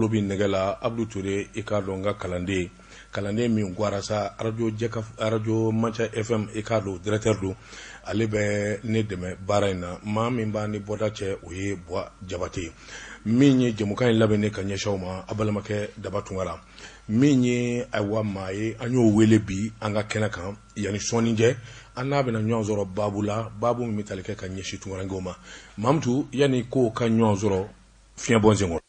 Lobi negala Abdou Touré Ikado nga kalande min gwarasa radio Mancha FM Ikado directeur do ale be ne deme baraina ma min ba ni boda che oye bois jabate minye jemukan labene kanye shawma abalamake dabatungara minye aywa maye anyo wele bi anga kenakan yani soninje anabe na nyonzoro babula babu mitalike kanye shitungara ngoma mamtu yani ko kanyo zoro fien bonzengo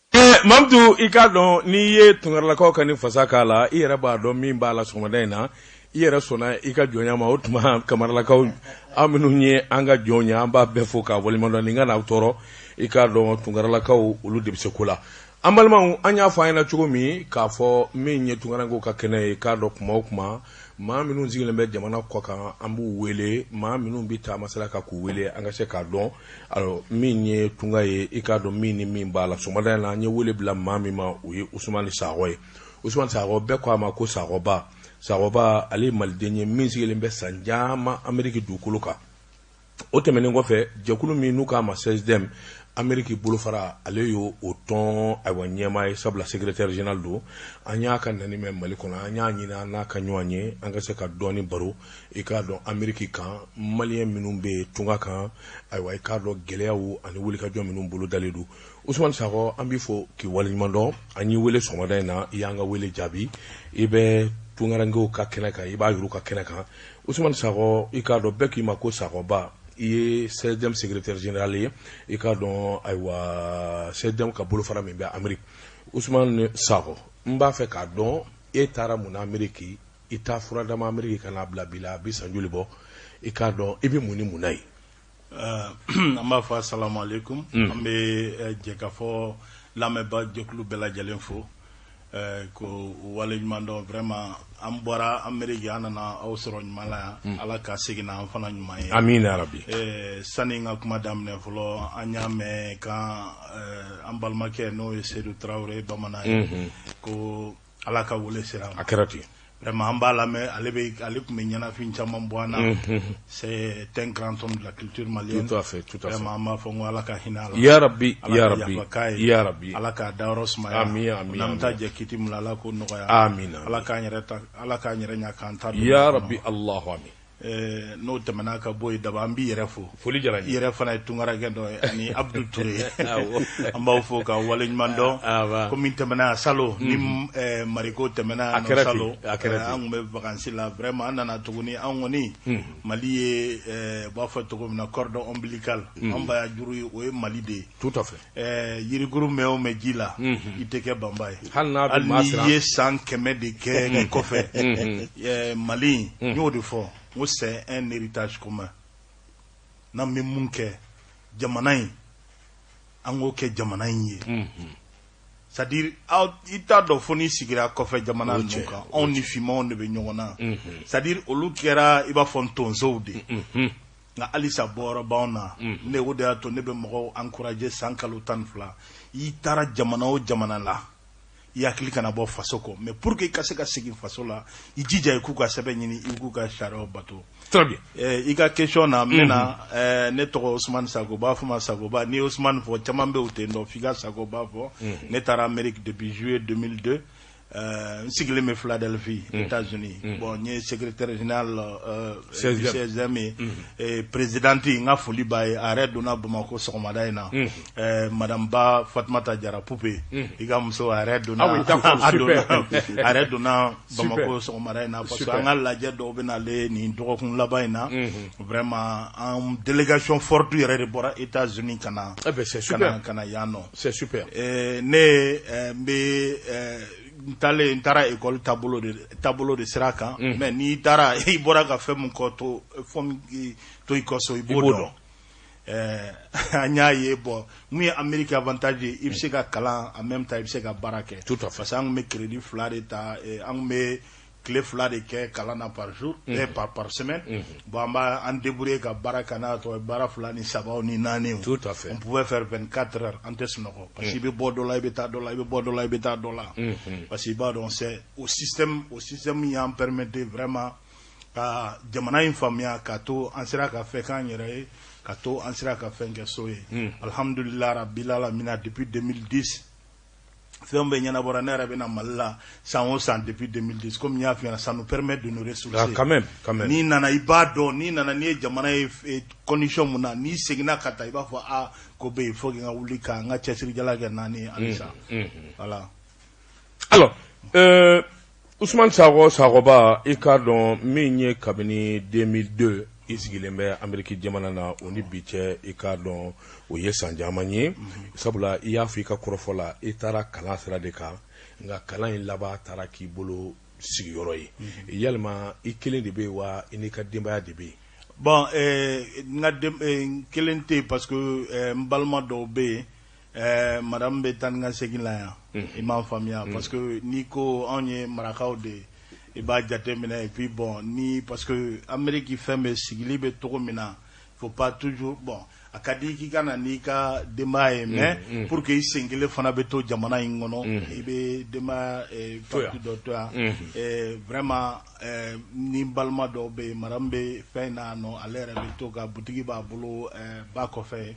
Mamdu Ikado ni ye tungarla ko kani fasaka la ira ba do min ba la somadena ira sona ika jonya ma utuma kamarla ko aminu nye anga jonya amba befo ka volimondo ninga na toro Ikado tungarla ko ulu de sekula ambalma anya faina chugumi ka fo min nye tungarango ka kene Ikado kuma ma minu zingile mbe jamana ko ka ambu wele ma minu bita masala ka ku wele anga se ka don alors minye tungaye Ikado mini min bala somada na nye wele bla mami ma uyi Ousmane Saroy be ko ma ko Saroba ali maldenye min zingile mbe sanjama Amerique du kuluka otemene ngofe jekulu minu ka ma 16 Amerique bolofara ale yo auton awanyema sabla secrétaire général do anya kan nani me malikona anya nyina na kanyanye anga se ka doni baro Ikado Amerique kan malien minumbe tunga kan aywa Ikado geleawu ani wuli ka jo minum bolo daledu Ousmane Saro ambifo ki walimando anyi wele somada na yanga wele jabi ibe tungarango ka kenaka iba yuru ka kenaka Ousmane Saro Ikado beki mako Saroba iye 16e secrétaire général Ikado aywa 16e ka bolo fara membe Amerique Ousmane Saro mba fe ka don etara mun Amerique ita fura dama Amerique kana bla bila bisanjuli bo Ikado ibi muni munai amba fa assalamu alaikum ambe jeka fo lameba joklu bela jalen fo ko walejmando vraiment ambora Amerique anana awsoro mala ala ka sigina am fana nyuma amin ya rabbi sani nga kuma damne fulo anyame ka ambalma ke no Seydou Traoré bamana ko ala ka wole sira akarati vraiment ambala me alip me nyana fin chama mbwana c'est un grand homme de la culture malienne tout à fait vraiment ma fongo ala ka hinala ya rabbi ala ka daros ma amin namta je kitim la ko no ya amin ala ka nyere nya kanta ya rabbi allah amin no temana ka boy daba ambi yerefo foli jarani yerefo na tungara gendo ani Abdou Touré amba fo ka waleñ mando ko min temana salo nim mariko temana no salo an me vacances la vraiment anana tuguni an woni mali ba fa to na cordon ombilical amba ya juru o mali de tout à fait yiri guru meo mejila iteke bambay halna bi masra ye san keme de ke kofe mali nyodi fo c'est un héritage commun. Na mimunke jamanain ango ke jamanain c'est-à-dire ita do foni sigira kofe jamana nuka on ni fima on be nyona c'est-à-dire olu kera iba fonton zowde na alisa bora bauna ne wode ato ne be mo encourager sankalo tanfla itara jamana o jamana la ya klika na bo fasoko mais pour que kaseka sigi fasola ijija ikuka sebe nyini ikuka sharo bato très bien iga question na mena ne to Ousmane Sagoba fuma Sagoba ni Ousmane fo chamambe utendo figa Sagoba fo ne tara Amérique depuis juillet 2002 sigle me Philadelphie États-Unis bon ni secrétaire général 16e et présidente nga foli bay arrête dona Bamako sokomadaina madame Ba Fatmata Diarra Poupé igam so arrête dona arrête dona Bamako sokomadaina parce que nga laje do bena le ni dokun labaina vraiment en délégation forte yere bora États-Unis kana c'est super kana yano c'est super ntara école tableau de siraka mais ni tara ibora ka fem ko to fom to ikoso ibodo anya yebo mu Amerique avantage ibse ka kala en même temps ibse ka barake tout à fait parce que me crédit flare ta en me clé flare ke kalana par jour et par semaine bamba en débrouiller ka baraka na to bara flani saba ni nani tout à fait on pouvait faire 24 heures en test noko parce que be bodola beta dollar parce que ba donc c'est au système y en permettait vraiment ka jamana infamia ka to ansira ka fait kan yere ka to ansira ka fait ngesoye alhamdulillah rabbil alamin depuis 2010 fɛn bɛ ɲɛnabɔra ne yɛrɛ bɛna Mali la san o san depuis 2010 comme n y'a f'i ɲɛna ça nous permet de nous ressourcer. Ah, quand même. N'i nana i b'a dɔn n'i nana n'i ye jamana ye condition mun na n'i seginna ka taa i b'a fɔ ko bɛ yen faut que n ka wuli ka n ka cɛsirijala kɛ naani halisa. Voilà. Alors Ousmane Sagoba i k'a dɔn min ye kabini 2002 i sigilen bɛ Amérique jamana na o ni bi cɛ i k'a dɔn o ye san caman ye sabula i y'a fɔ i ka kɔrɔfɔ la i taara kalan sira de kan nka kalan in laban taara k'i bolo sigiyɔrɔ ye yalima i kelen de bɛ yen wa i n'i ka denbaya de bɛ yen. Bon n ka kelen tɛ yen parce que n balima dɔw bɛ yen madame bɛ taa ni ka segin la yan i m'a faamuya parce que n'i ko anw ye marakaw de ye i b'a jateminɛ et puis bon ni parce que Amérique fɛn bɛ sigili bɛ cogo min na faut pas toujours bon a ka di k'i ka na n'i ka denbaya ye mais pour que i sen kelen fana bɛ to jamana in kɔnɔ i bɛ denbaya parti dɔ to yan vraiment ni balima dɔw bɛ yen madame bɛ fɛn in na nɔ ale yɛrɛ bɛ to ka butigi b'a bolo ba kɔfɛ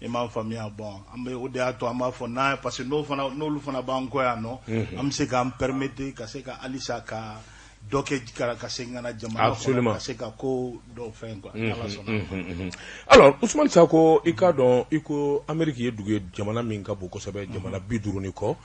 i m'a faamuya bon an bɛ o de y'a to an b'a fɔ n'an parce que n'olu fana b'an kɔ yan nɔ an bɛ se k'an permettre ka se ka halisa ka dɔ kɛ ka segin ka na jamana kɔnɔ ka se ka ko dɔw fɛn quoi ala sɔnna. Alors Ousmane Sako i k'a dɔn i ko Amérique ye dugu ye jamana min ka bon kosɛbɛ jamana 50 ni kɔ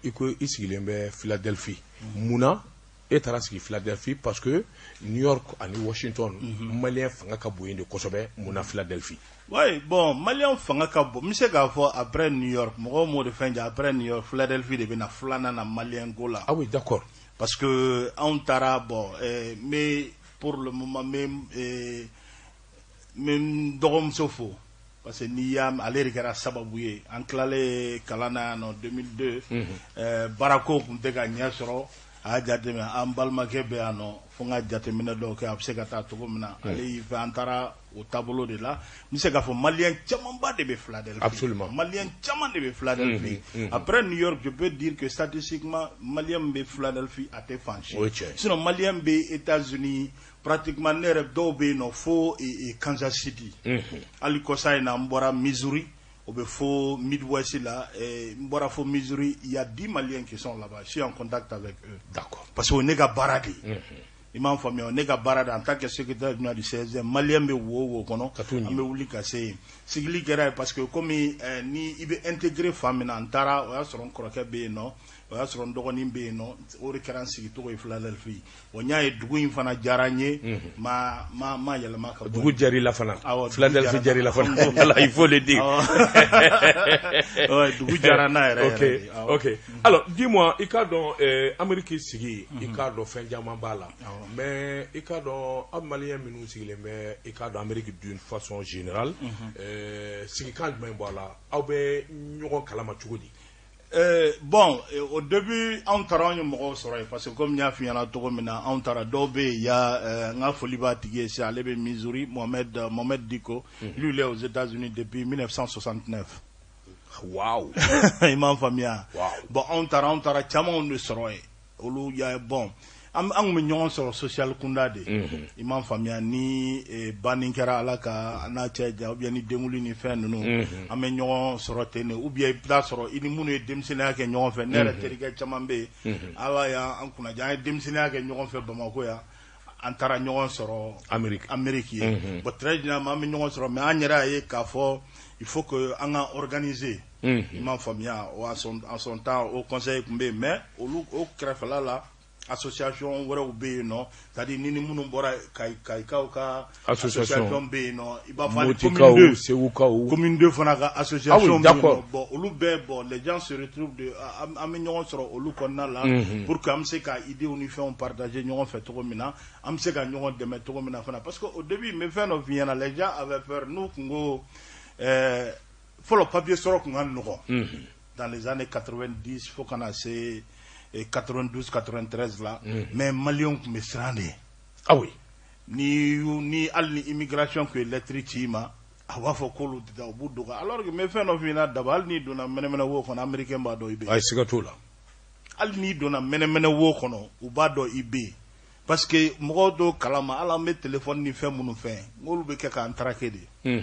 i ko i sigilen bɛ Philadelphie munna e taara sigi Philadelphie parce que New York ani Washington malien fanga ka bon yen de kosɛbɛ munna Philadelphie. Oui, bon, malien fanga ka bon. Mi se k'a fɔ après New York, mɔgɔw m'o de fɛn jɛ après New York, Philadelphie de bɛna filanan na malien ko la. Ah oui, d'accord. Parce que anw taara bon, mais pour le moment même dɔgɔmuso fo parce que n'i y'a ale de kɛra sababu ye an tilalen kalan na yan nɔ 2002 baarako tun tɛ ka ɲɛ sɔrɔ a y'a jateminɛ an balimakɛ bɛ yan nɔ fo n ka jateminɛ dɔw kɛ a bɛ se ka taa cogo min na ale y'i fɛ an taara o taabolo de la n bɛ se k'a fɔ malien camanba de bɛ Philadelphie. Absolument. Malien caman de bɛ Philadelphie. Après New York je peux dire que statistiquement malien bɛ Philadelphie a tɛ fan si. Sinon malien bɛ États-Unis pratiquement ne yɛrɛ dɔw bɛ yen nɔ fo Kansas City. Hali kɔsa in na n bɔra Missouri o bɛ fo Midwest la n bɔra fo Missouri il y a 10 Maliens qui sont là-bas je suis en contact avec eux. D'accord. Parce que ne ka baara de ye. I m'a faamuya ne ka baara de en tant que secrétaire général du CSD malien bɛ wo kɔnɔ an bɛ wuli ka se yen sigili kɛra parce que komi ni i bɛ intégrer fan min na n taara o y'a sɔrɔ n kɔrɔkɛ bɛ yen nɔ o y'a sɔrɔ n dɔgɔnin bɛ yen nɔ o de kɛra n sigicogo ye Philadelphie o n y'a ye dugu in fana diyara n ye ma yɛlɛma ka bɔ dugu diyara i la fana Philadelphie diyara i la fana voilà il faut le dire dugu diyara n'a yɛrɛ yɛrɛ. Ok alors dis-moi i k'a dɔn Amérique sigi i k'a dɔn fɛn caman b'a la mais i k'a dɔn aw malien minnu sigilen bɛ i k'a dɔn Amérique d'une façon générale sigikan jumɛn b'a la aw bɛ ɲɔgɔn kalama cogo di. Bon au début anw taara anw ye mɔgɔw sɔrɔ yen parce que comme n y'a f'i ɲɛna cogo min na anw taara dɔw bɛ yen ya n ka foli b'a tigi ye sisan ale bɛ Missouri Mohamed Diko lui il est aux États-Unis depuis 1969. Wow. I m'a faamuya. Bon anw taara camanw de sɔrɔ yen olu ya bon an kun bɛ ɲɔgɔn sɔrɔ social kunda de i m'a faamuya ni banni kɛra ala ka n'a cɛ ja ou bien ni denkundi ni fɛn ninnu an bɛ ɲɔgɔn sɔrɔ ten de ou bien i bɛ taa sɔrɔ i ni minnu ye denmisɛnninya kɛ ɲɔgɔn fɛ ne yɛrɛ terikɛ caman bɛ yen ala y'an kunnaja an ye denmisɛnninya kɛ ɲɔgɔn fɛ Bamakɔ yan an taara ɲɔgɔn sɔrɔ Amérique ye bon très généralement an bɛ ɲɔgɔn sɔrɔ mais an yɛrɛ y'a ye k'a fɔ il faut que an ka organiser i m'a faamuya en son temps au conseil tun bɛ yen mais olu o kɛrɛfɛla la association wɛrɛw bɛ yen nɔ c'est à dire ni minnu bɔra kayikaw ka association bɛ yen nɔ i b'a fɔ commune 2 fana ka association bɛ yen nɔ bon olu bɛɛ bon les gens se retrouvent an bɛ ɲɔgɔn sɔrɔ olu kɔnɔna la pour que an bɛ se ka idéw ni fɛnw partager ɲɔgɔn fɛ cogo min na an bɛ se ka ɲɔgɔn dɛmɛ cogo min na fana parce que au début mais fɛn dɔ f'i ɲɛna les gens avaient peur n'u kun ko fɔlɔ papier sɔrɔ kun ka nɔgɔn dans les années 90 fo kana se 92 93 là mais Maliens tun bɛ siran de. Ah oui. Ni hali ni immigration kun ye lettre ci i ma a b'a fɔ k'olu tɛ taa u b'u dogo alors que mais fɛn dɔ f'i ɲɛna daba hali n'i donna mɛnɛmɛnɛ wo kɔnɔ américain b'a dɔn i bɛ yen. Ayi siga t'o la. Hali n'i donna mɛnɛmɛnɛ wo kɔnɔ u b'a dɔn i bɛ yen parce que mɔgɔw dɔw kalama hali an bɛ téléphone ni fɛn minnu fɛ n'olu bɛ kɛ k'an traquer de.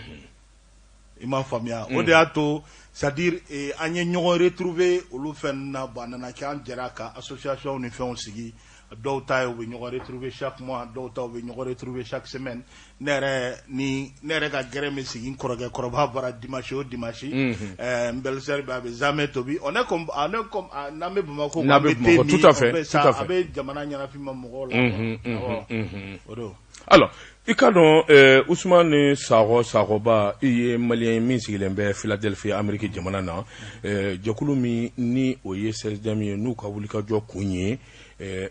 i m'a faamuya o de y'a to c'est-à-dire an ye ɲɔgɔn retrouver olu fɛn na bon a nana kɛ an jɛra ka association ni fɛnw sigi dɔw ta ye u bɛ ɲɔgɔn retrouver chaque mois dɔw ta u bɛ ɲɔgɔn retrouver chaque semaine ne yɛrɛ ka gɛrɛ min sigi n kɔrɔkɛ kɔrɔba bara dimanche o dimanche n belle-sœur bɛ a bɛ zamɛ tobi on est comme n'an bɛ Bamako n'a bɛ Bamako tout à fait a bɛ jamana ɲanafin mɔgɔw la o don. Alors i ka dɔn Usumani Sagoba i ye maliyɛn min sigilen bɛ Philadelphie Amérique jamana na jɛkulu min ni o ye CSDM ye n'u ka wulikajɔ kun ye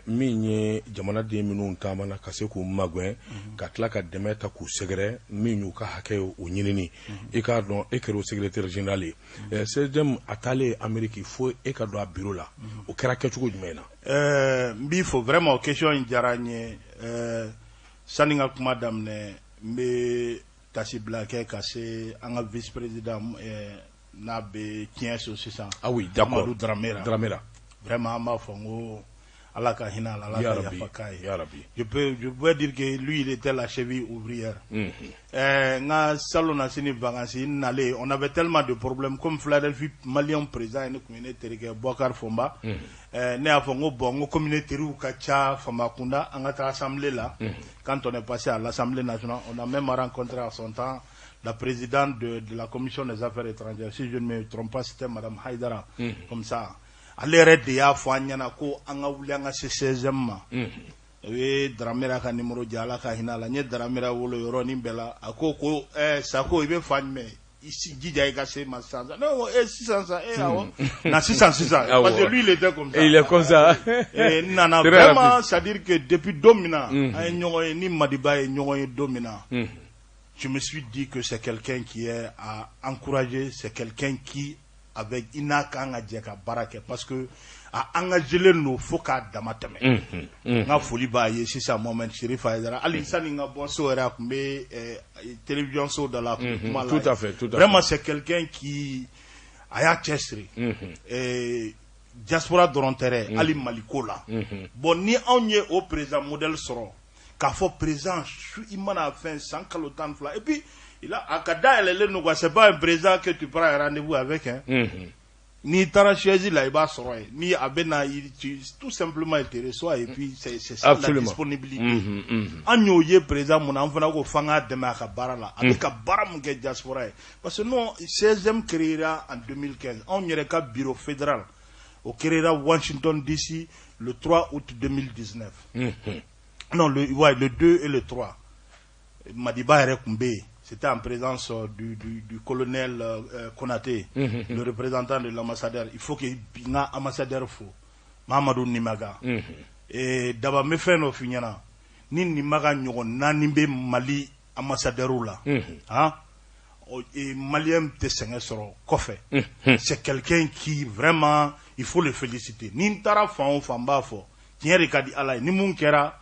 min ye jamanaden minnu taamana ka se k'u magwɛn ka tila ka dɛmɛ ta k'u sɛgɛrɛ min y'u ka hakɛ o ɲinini i k'a dɔn e kɛra o secrétaire général ye CSDM a taalen Amérique fo e ka don a bureau la o kɛra kɛcogo jumɛn na. N b'i fo vraiment o question in diyara n ye sani n ka kuma daminɛ n bɛ tasi bila kɛ ka se an ka vice président n'a bɛ tiɲɛ so sisan. Ah oui, d'accord. Amadou Dramera. Vraiment an b'a fɔ n ko Allah ka hinɛ a la, Allah ka yafa k'a ye. Je peux dire que lui il était la cheville ouvrière. Nga salon na sini vacances nale, on avait tellement de problèmes comme Philadelphie malien président ne communauté terike Bokar Fomba. Ne a fɔ n ko bon n ko communauté teriw ka ca Famakunda an ka taa assemblée là. Quand on est passé à l'Assemblée nationale, on a même rencontré à son temps la présidente de la commission des affaires étrangères, si je ne me trompe pas, c'était Madame Haïdara, comme ça. Ale yɛrɛ de y'a fɔ an ɲɛna ko an ka wuli an ka se 16e ma o ye Dramera ka numéro di Ala ka hinɛ a la n ye Dramera wolo yɔrɔnin bɛɛ la a ko Sako i bɛ fa jumɛn i jija i ka se ma sisan ne ko sisan sa awɔ na sisan parce que lui il était comme ça il est comme ça n nana vraiment c'est à dire que depuis don min na an ye ɲɔgɔn ye ni Madiba ye ɲɔgɔn ye don min na je me suis dit que c'est quelqu'un qui est à encourager, c'est quelqu'un qui avec ina kan ka jɛ ka baara kɛ parce que a engagé no fo k'a dama tɛmɛ n ka foli b'a ye sisan Mohamed Chérif Aïdara hali sani n ka bɔ so yɛrɛ a tun bɛ télévision so dɔ la kuma la tout à fait vraiment c'est quelqu'un qui a y'a cɛsiri diaspora dɔrɔn tɛ dɛ hali Maliko la bon ni anw ye o président modèle sɔrɔ k'a fɔ président i mana fɛn san kalo 12 et puis il a akada elle c'est pas un président que tu prends un rendez-vous avec hein ni tara choisi là il va sortir ni abena tout simplement il te reçoit et puis c'est ça la disponibilité anyo ye président mon enfant ko fanga de ma ka bara la avec ka bara mun ke diaspora parce que non 16e créera en 2015 on yere ka bureau fédéral au créera Washington DC le 3 août 2019 non le 2 et le 3 Madiba Rekumbe. C'était en présence du colonel Konaté, le représentant de l'ambassadeur. Il faut qu'il y ait un ambassadeur faux. Mahamadou Nimaga. Et d'abord, me fait nos fignana. Ni Nimaga n'yon nanimbe Mali ambassadeur ou là. Et Malien te sengessoro kofe. C'est quelqu'un qui vraiment, il faut le féliciter. Ni ntara fan ou famba fo. Tiens rekadi alay. Ni munkera.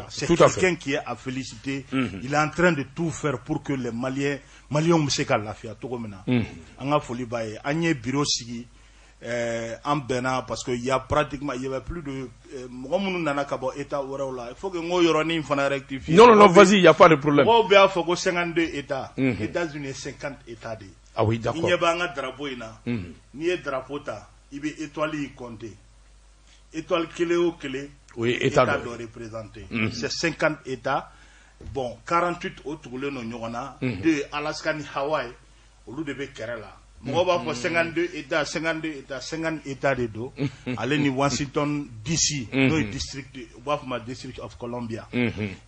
C'est quelqu'un qui est à féliciter. Il est en train de tout faire pour que les Maliens se calent la fia. On a folie baye. On a bureau sigi en Bénin parce qu'il y a pratiquement, il y avait plus de. État il faut que nous yoroni fana rectifier. Non, vas-y, il n'y a pas de problème. On a fait 52 États. États-Unis 50 États. Ah oui, d'accord. Il y a un drapeau ni un drapeau ta. Il y a étoile y compter. Étoile clé au clé. Oui, État doit représenter. C'est 50 États. Bon, 48 autres, nous avons 2 Alaska ni Hawaï, au lieu de Kerala. Moi, on va 52 États, 50 États de dos. Allez, ni Washington, DC, no district, district of Columbia.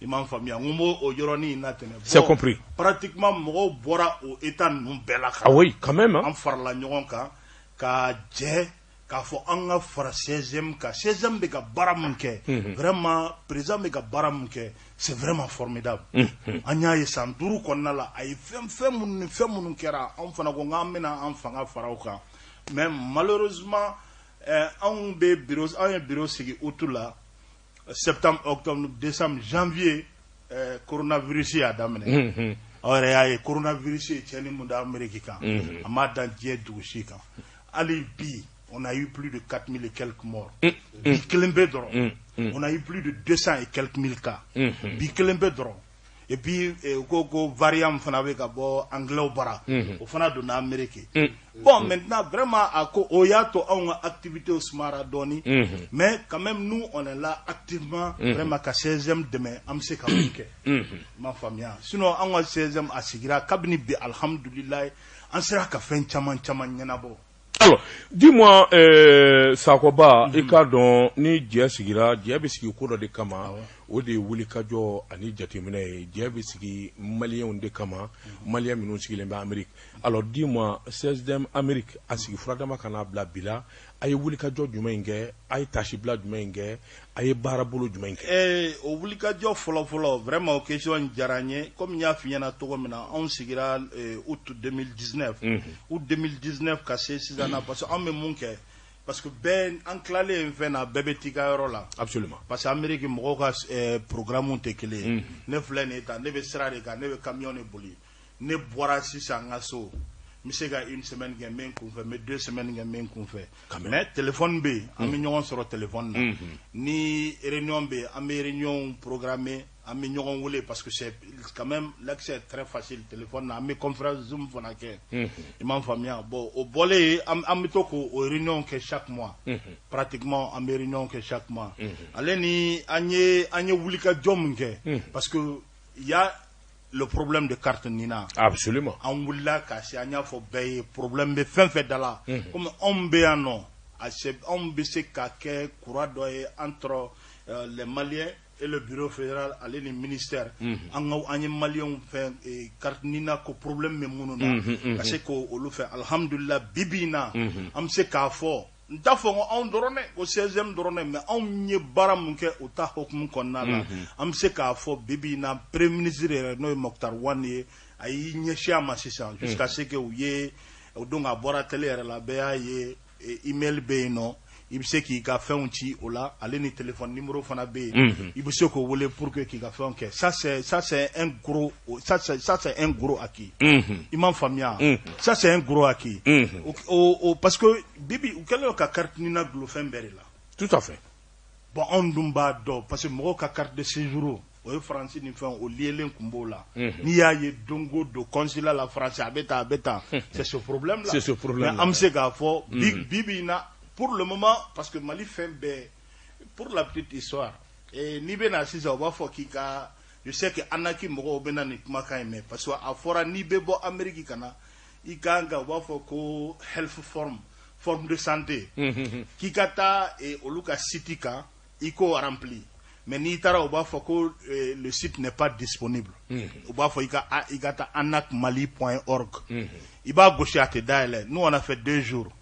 Imam Famia, Mumo, au Yoroni, Natene. C'est compris. Pratiquement, moi, Bora, au État, nous, Bella. Ah oui, quand même, hein. En farla, Nyoronka, ka Dje, k'a fɔ an ka fara 16e ka 16e bɛ ka baara mun kɛ vraiment président bɛ ka baara mun kɛ c'est vraiment formidable an y'a ye san 5 kɔnɔna la a ye fɛn minnu kɛra anw fana ko k'an bɛna an fanga fara o kan mais malheureusement anw ye bureau sigi août la septembre octobre décembre janvier coronavirus y'a daminɛ aw yɛrɛ y'a ye coronavirus ye tiɲɛni mun da Amérique kan a m'a dan diɲɛ dugu si kan hali bi on a eu plus de 4000 et quelques morts. On a eu plus de 200 et quelques mille cas. Et et puis ko variant fana be ka bo anglais bara o fana do na Amérique bon maintenant vraiment à ko oyato on activité au smara doni mais quand même nous on est là activement vraiment ka 16e demain am se ka munke ma famille sinon on 16e asigira kabini bi alhamdulillah an sera ka fen chaman nyanabo. Alors, dis-moi, Sakoba, Ikadon, ni Diasigira, Diabisiki Kodo de Kama, ou de Wilikajo, Ani Jatimine, Diabisiki, Malien de Kama, Malien Minusiki, Amérique. Alors, dis-moi, 16e Amérique, Asiki Fradama Kana Blabila, Aye Wilikajo du Menge, Aye Tachibla du Menge, Aye Barabolo du Menge. Au Wilikajo, follow, vraiment, question Jaranye, comme il y a fini à Togomena, on sigira août 2019. Août 2019, cassé 6 ans, parce qu'on me manque. Parce que ben enclalé fait na bébé tika là. Absolument. Parce que Amérique mo ka programme on tekele. Ne flène eta ne be srare ka ne be camion ne boli. Ne boira si sangaso. Monsieur ga une semaine gamin qu'on fait mais 2 semaines gamin qu'on fait. Mais téléphone B, ami ñon sur téléphone ni réunion B, ami réunion programmée, ami ñon wolé parce que c'est quand même l'accès est très facile téléphone ami conférence Zoom fona ke. Imam famia bon au bolé ami toko au réunion que chaque mois. Pratiquement ami réunion que chaque mois. Allez ni anye wulika jom ke parce que il y a le problème de carte Nina. Absolument. On voulait casser, on a fait problème de fin fait de là. Comme on béano, on baisse qu'à courant entre les Maliens et le bureau fédéral, aller les ministères. On a Maliens fait carte Nina que problème mais mounona. Parce que on le fait. Alhamdulillah, bibina. On sait qu'à fort. D'abord, on dorone au 16e dorone, mais on n'y baramunke au tahokum konala. On sait qu'à fort bibina premier ministre no Mokhtar Wane ayi nyeshia masisa jusqu'à ce que ouye donc à boire télé la ba ye email be no il sait qu'il a fait un petit ola aller ni téléphone numéro fana be il sait que voulait pour que qu'il a fait un ça c'est un gros c'est un gros acquis imam famia ça c'est un gros acquis parce que bibi ou quelle est la carte nina glofembere là tout à fait bon on dumba do parce que mo ka carte de séjour au français ni fait au lielen kumbola ni ya ye dongo do consulat la France abeta c'est ce problème là c'est ce problème mais amse ga fo bibi na pour le moment parce que Mali fait pour la petite histoire et ni bena sisa wa fo kika je sais que anaki moko bena ni maka mais parce que a fora ni bebo Amérique kana ikanga wa fo ko health forme de santé kikata et oluka sitika iko rempli mais ni tara oba fo ko le site n'est pas disponible oba fo ikata anakmali.org iba gauche à te daile nous on a fait 2 jours.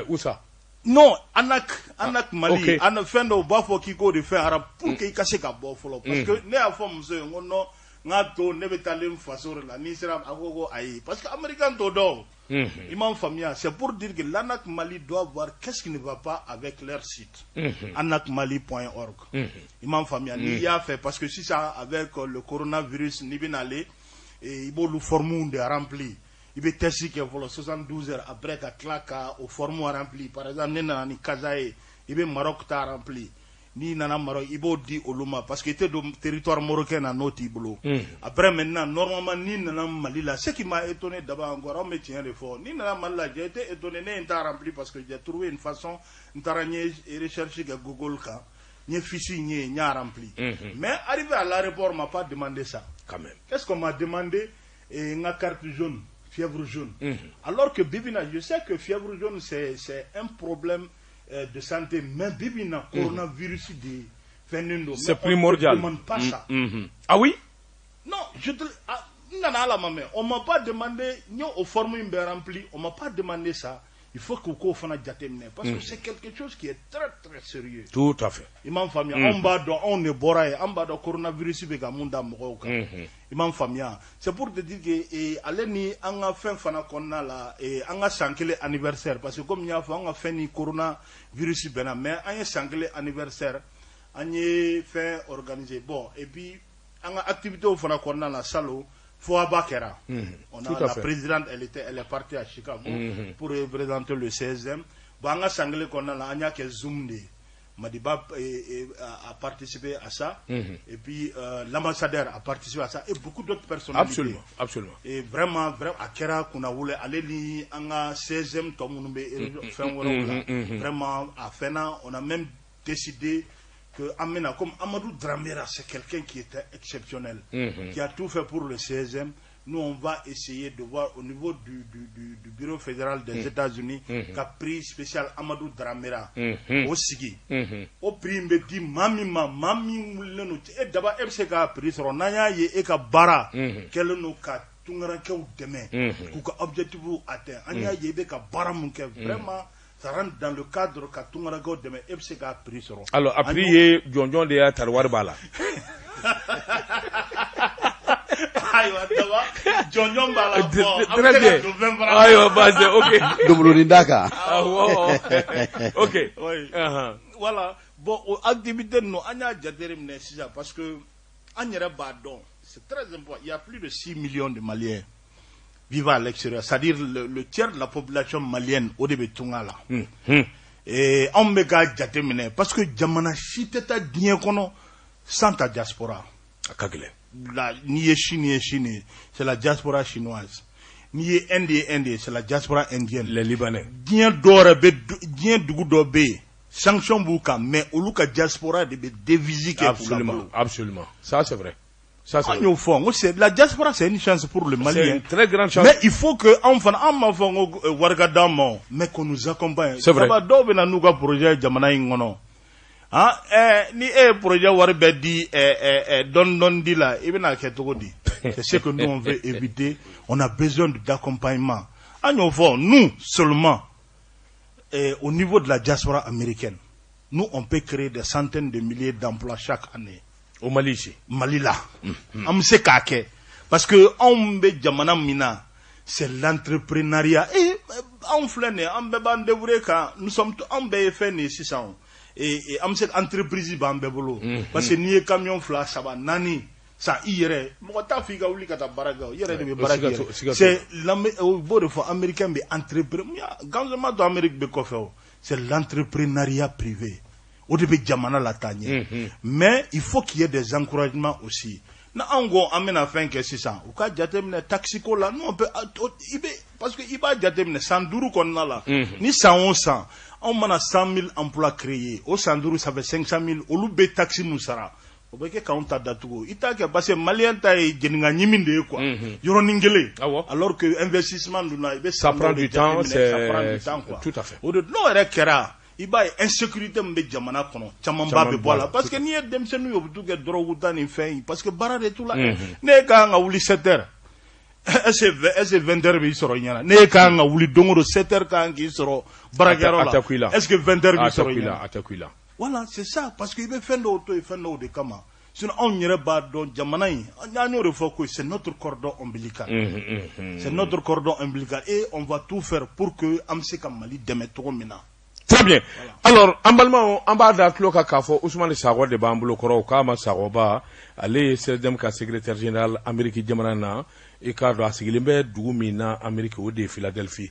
Où ça? Non, Anak Mali, okay. An fin de bafo kiko de faire arabe pour que casse ka bo folo parce que ne a fo mse ngono ngato ne betalem fasor la ni sera agogo ayi parce que américain to do imam famia c'est pour dire que l'Anak Mali doit voir qu'est-ce qui ne va pas avec leur site anakmali.org imam famia ni a fait parce que si ça avec le coronavirus ni bien aller et il faut le formulaire de remplir. Il peut tester que pour 72 heures après qu'à claque au format rempli. Par exemple, ni Kazaï, il peut Maroc t'a rempli. Ni nana Maroc, il peut dire au Luma parce que c'était le territoire marocain à notre iblo. Après maintenant, normalement, ni nana Mali là, ce qui m'a étonné d'abord encore, on me tient le fort. Ni nana Mali là, j'ai été étonné, n'est pas rempli parce que j'ai trouvé une façon, une taranier et recherché que Google ka, ni fichi ni rempli. Mais arrivé à l'aéroport, on m'a pas demandé ça. Quand même. Qu'est-ce qu'on m'a demandé? Une carte jaune. Fièvre jaune. Alors que Bibina, je sais que fièvre jaune c'est un problème de santé, mais Bibina, coronavirus de Fenindo, c'est primordial. On ne demande pas ça. Ah oui? Non, on m'a pas demandé, nous au formulaire bien rempli, on m'a pas demandé ça. Il faut que vous fassiez un parce que c'est quelque chose qui est très très sérieux. Tout à fait. Imam Famia, on est boraé, on va dans coronavirus begamunda moroka. Imam Famia, c'est pour te dire que allez on a fait fana konna là et on a sanclé anniversaire parce que comme il y a fait on a fait ni coronavirus bena mais on a sanclé anniversaire, on a fait organiser bon et puis on a activité au fana konna la salo. Fouaba Kera. On a la présidente, elle est partie à Chicago pour représenter le 16e. Banga sangle qu'on a là, on a que Zoom Madiba a participé à ça, et puis l'ambassadeur a participé à ça, et beaucoup d'autres personnalités. Absolument. Et vraiment, à Kera, qu'on a voulu aller li anga 16e tome, vraiment, à Fena, on a même décidé que Amena, comme Amadou Dramera, c'est quelqu'un qui était exceptionnel, qui a tout fait pour le 16e. Nous, on va essayer de voir au niveau du Bureau fédéral des États-Unis qu'a prix spécial Amadou Dramera au Sigi. Au prix, me dit Mami, et d'abord, MCK a pris son Naya et Bara, qu'elle nous a tout demain, pour objectif atteint. Anya Yebe ka Bara Munke, vraiment. Ça rentre dans le cadre que tout le monde de mes FCK a pris sur. Alors, après, John de a Tarwar Bala. John Bala. Très bien. Aïe, base, ok. Doublurindaka. Ok. Voilà. Bon, activité, nous, on a déjà terminé ça parce que, c'est très important. Il y a plus de 6 millions de Maliens vivant à l'extérieur, c'est-à-dire le tiers de la population malienne au début de Tungala. Et on me garde jatemine parce que Jamana Chiteta Dienkono sans ta diaspora. Ni Chine, c'est la diaspora chinoise. Ni Indie, c'est la diaspora indienne. Les Libanais. Dien Dore, Dien Dougoudobe, sanction Bouka, mais au Luka diaspora de dévisique. Absolument. Ça, c'est vrai. La diaspora, c'est une chance pour le Mali. C'est une très grande chance. Mais il faut que, enfin, Wargadamo, mais qu'on nous accompagne. C'est vrai. Nous projet Jamana Ingono. Ni projet Warbedi, Don Dila, Ibn Ketogodi. C'est ce que nous on veut éviter. On a besoin d'accompagnement. Nous seulement, au niveau de la diaspora américaine, nous on peut créer des centaines de milliers d'emplois chaque année. Au Mali ici. Mali là. Parce que on be jamana mina, c'est l'entrepreneuriat. Et on flâne, on be bandevre quand nous sommes on be fait 600. Et on cette entreprise bambebolo. Parce que ni camion fla ça va nani. Ça irait. Mota figa uli kata baraga. C'est l'américain américain be entrepreneur. Gouvernement d'Amérique be kofeo. C'est l'entrepreneuriat privé. Au début, Jamana la tagne. Mais il faut qu'il y ait des encouragements aussi. Na ango amena fin que 600. Ou ka jatemne taxiko là, nous on peut parce que il va jatemne 100 qu'on a là. Ni 100 on a 100 000 emplois créés. Au 100 ça fait 500 000. Au loube taxi musara. Au beke kaunta datugo. Ita ke parce que malien ta e jeninga nyiminde quoi. Yoro ningele. Alors que investissement ça prend du temps, quoi. Tout à fait. Au de non era il y a insécurité mbe jamana kono chamamba be bola parce que ni dem senu yobutu ke drogu tani fin parce que bara de tout là ne ka nga wuli 7h est-ce 20h bi soro nyana ne ka nga wuli dongo 7h ka ngi soro baragero là est-ce que 20h bi soro nyana voilà c'est ça parce que il be fendo auto et fendo de kama sinon on yere ba do jamana yi nyanyo refo ko c'est notre cordon ombilical c'est notre cordon ombilical et on va tout faire pour que amse kam Mali deme to mina. Très bien. Alors, en bas d'Atlo Kakafo, Ousmane Sago de Bambulo Koro, Kama Sagoba, allez, c'est le secrétaire général Amérique Djamarana, et Cardo Asigilimbe, Doumina, Amérique ou de Philadelphie.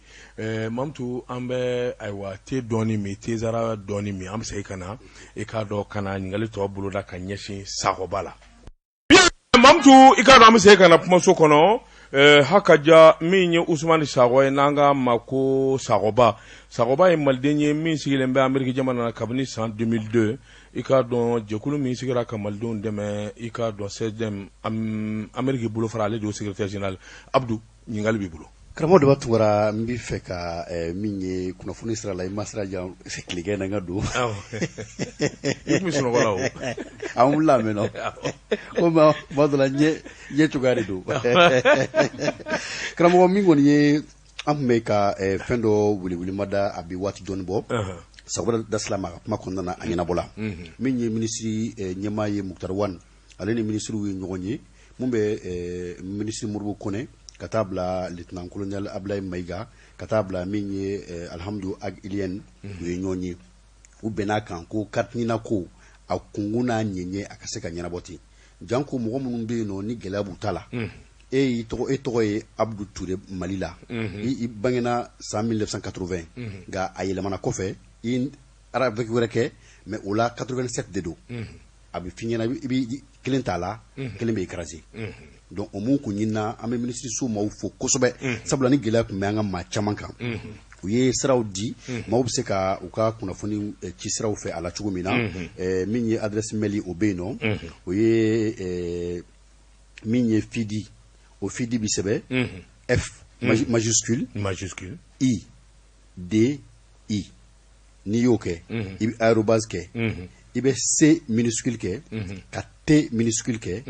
Mamtou, Ambe, Awa, Te Donimi, Tezara Donimi, Amseikana, et Cardo Kana, Ngalito, Buloda Kanyeshi, Sagobala. Bien, Mamtou, Icardo Amseikana, Pomosokono, hakaja minye Ousmane Sago nanga mako Sagoba e maldenye min sigilembe Amerika jamana kabini san 2002 ika don jekulu min sigira ka maldon deme ika don sedem Amerika bulo farale do secrétaire général Abdou nyingal bi bulo Kramo de batungara mbi feka minye kuna funi sira la imasra jam se klike na ngadu mi sono wala o amula meno o ma dola nye tugari do Kramo mingo ni ammeka fendo wuli mada abi wati don bo sabura daslama kuma konna anyana bola minye ministry nyamaye Muktar Wan aleni ministry wi nyogonyi mumbe ministry Murbu Kone katabla lieutenant colonel Ablaye Maiga katabla minye alhamdu ag ilien nyonyi ubena kan ko katnina ko akunguna nyenye akaseka nyana boti janko mo munun be no ni gelabu tala e to e Abdou Touré Malila i bangena 1980 ga ayelemana kofe in avec wéreke mais o la 87 de do abi finyana ibi kelen tala kelen be écrasé donc o mun kunyina am ministre so ma fo kosobe sabula ni gela kun anga ma chaman kan u ye siraw di ma be se ka u ka kunafoni ci siraw fe ala cogo mina min ye adresse mail o be no o ye min ye fidi o fidi bi sebe f majuscule I D I ni yo ke ibi arobase ke ibe C minuscule ke ka T minuscule ke